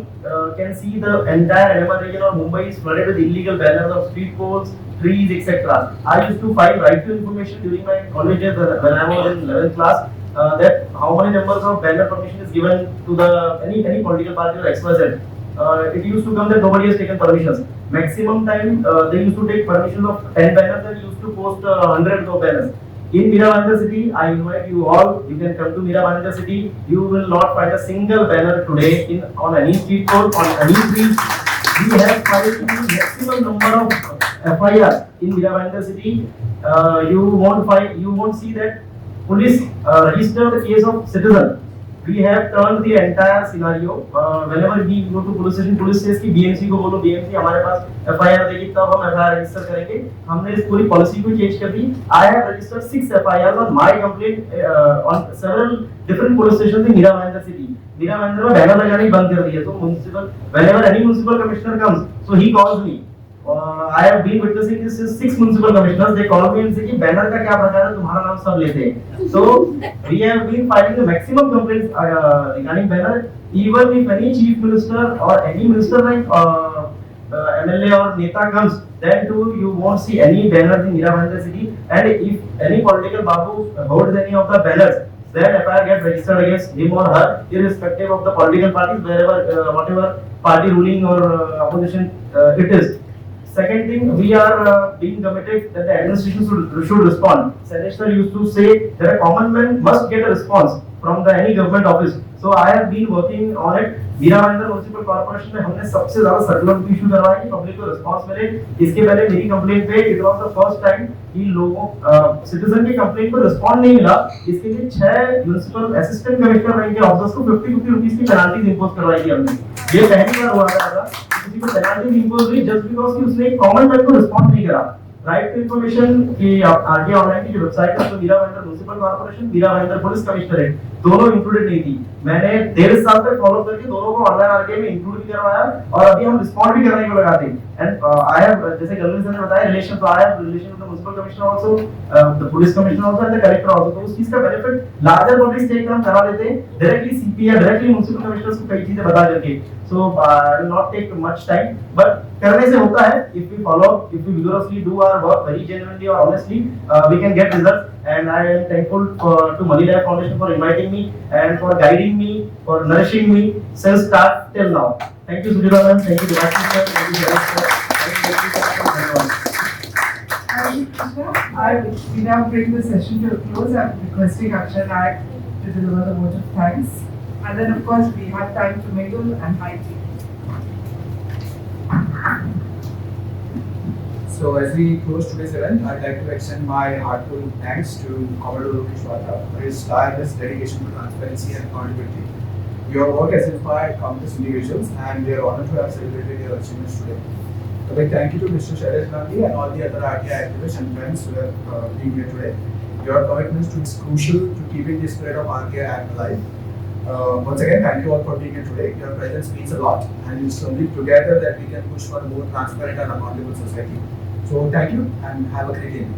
can see the entire NMR region of Mumbai is flooded with illegal banners of street poles, trees, etc. I used to find right to information during my college days when I was in 11th class. That how many numbers of banner permission is given to the any political party or XYZ. It used to come that nobody has taken permissions. Maximum time they used to take permissions of 10 banners and used to post hundreds of banners. In Meera Bhayandar city, I invite you all. You can come to Meera Bhayandar city. You will not find a single banner today on any street pole, on any street. We have filed the maximum number of FIR in Meera Bhayandar city. You won't see that police register the case of citizen. We have turned the entire scenario. Whenever we go to police says कि BMC को बोलो, BMC हमारे पास FIR देगी तब हम FIR register करेंगे. हमने इस पूरी policy को change कर दी. I have registered 6 FIRs on my complaint on several different police stations in Meera Bhayandar city. Meera Bhayandar में बैनर लगाने ही बंद कर दिए. So municipal, whenever any municipal commissioner comes, so he calls me. I have been witnessing this since 6 municipal commissioners. They call me and say कि banner का क्या प्रकार है, तुम्हारा नाम सब लेते हैं. So we have been filing the maximum complaints regarding banner. Even if any chief minister or any minister like MLA or Neta comes, then too you won't see any banners in Meera Bhayandar city. And if any political babu holds any of the banners, then FIR gets registered against him or her, irrespective of the political parties, wherever whatever party ruling or opposition it is. Second thing, we are being committed that the administration should respond. Shailesh sir used to say that a common man must get a response from any government office. So I have been working on it. Meera Bhayandar municipal corporation में हमने सबसे ज्यादा circular भी issue करवाया कि public को response मिले. इसके पहले मेरी कंप्लेंट पे it was the first time कि लोगों सिटीजन की कंप्लेंट पर रिस्पांस नहीं मिला. इसके लिए 6 म्युनिसिपल असिस्टेंट कमिश्नर रैंक के ऑफिसर्स को 50 रुपीस की पेनल्टीज इंपोज करवाई थी हमने. ये पहली बार हुआ था किसी को पेनल्टी इंपोज हुई जस्ट बिकॉज़ कि उसने कॉमन मैन को रिस्पांस नहीं करा. राइट टू इन्फॉर्मेशन की आरटीआई ऑनलाइन की जो वेबसाइट है, तो Mira Bhayander municipal corporation, Mira Bhayander police commissionerate दोनों इंक्लूडेड नहीं थी. मैंने 1.5 साल तक फॉलो करके दोनों को ऑनलाइन आरटीआई में इंक्लूड भी करवाया और अभी हम रिस्पॉन्ड भी करने को लगाते हैं. एंड आई हैव, जैसे गवर्नमेंट ने बताया, रिलेशन तो I have relation with the municipal commissioner also, the police commissioner also and the collector also. तो उस चीज का बेनिफिट लार्जर पब्लिक स्टेक हम करा देते हैं डायरेक्टली सीपी या डायरेक्टली म्युनिसिपल कमिश्नर्स को कई चीजें बता करके. So I will not take much time, but करने से होता है. If we follow, if we vigorously do our work very genuinely or honestly, we can get results. And I am thankful to Moneylife Foundation for inviting me and for guiding me, for nourishing me since start till now. Thank you, Sucheta ma'am. Thank you, Grassroots sir. Thank you, Shailesh sir. We now bring the session to a close. I'm requesting Akshay Nayak to deliver the vote of thanks. And then, of course, we have time to mingle and high tea. So, as we close today's event, I'd like to extend my heartfelt thanks to Commodore Lokesh Batra for his tireless dedication to transparency and accountability. Your work has inspired countless individuals, and we are honored to have celebrated your achievements today. A big thank you to Mr. Shailesh Gandhi and all the other RTI activists and friends who have been here today. Your commitment is crucial to keeping the spirit of RTI alive. Once again, thank you all for being here today. Your presence means a lot, and it's only together that we can push for a more transparent and accountable society. So, thank you and have a great evening.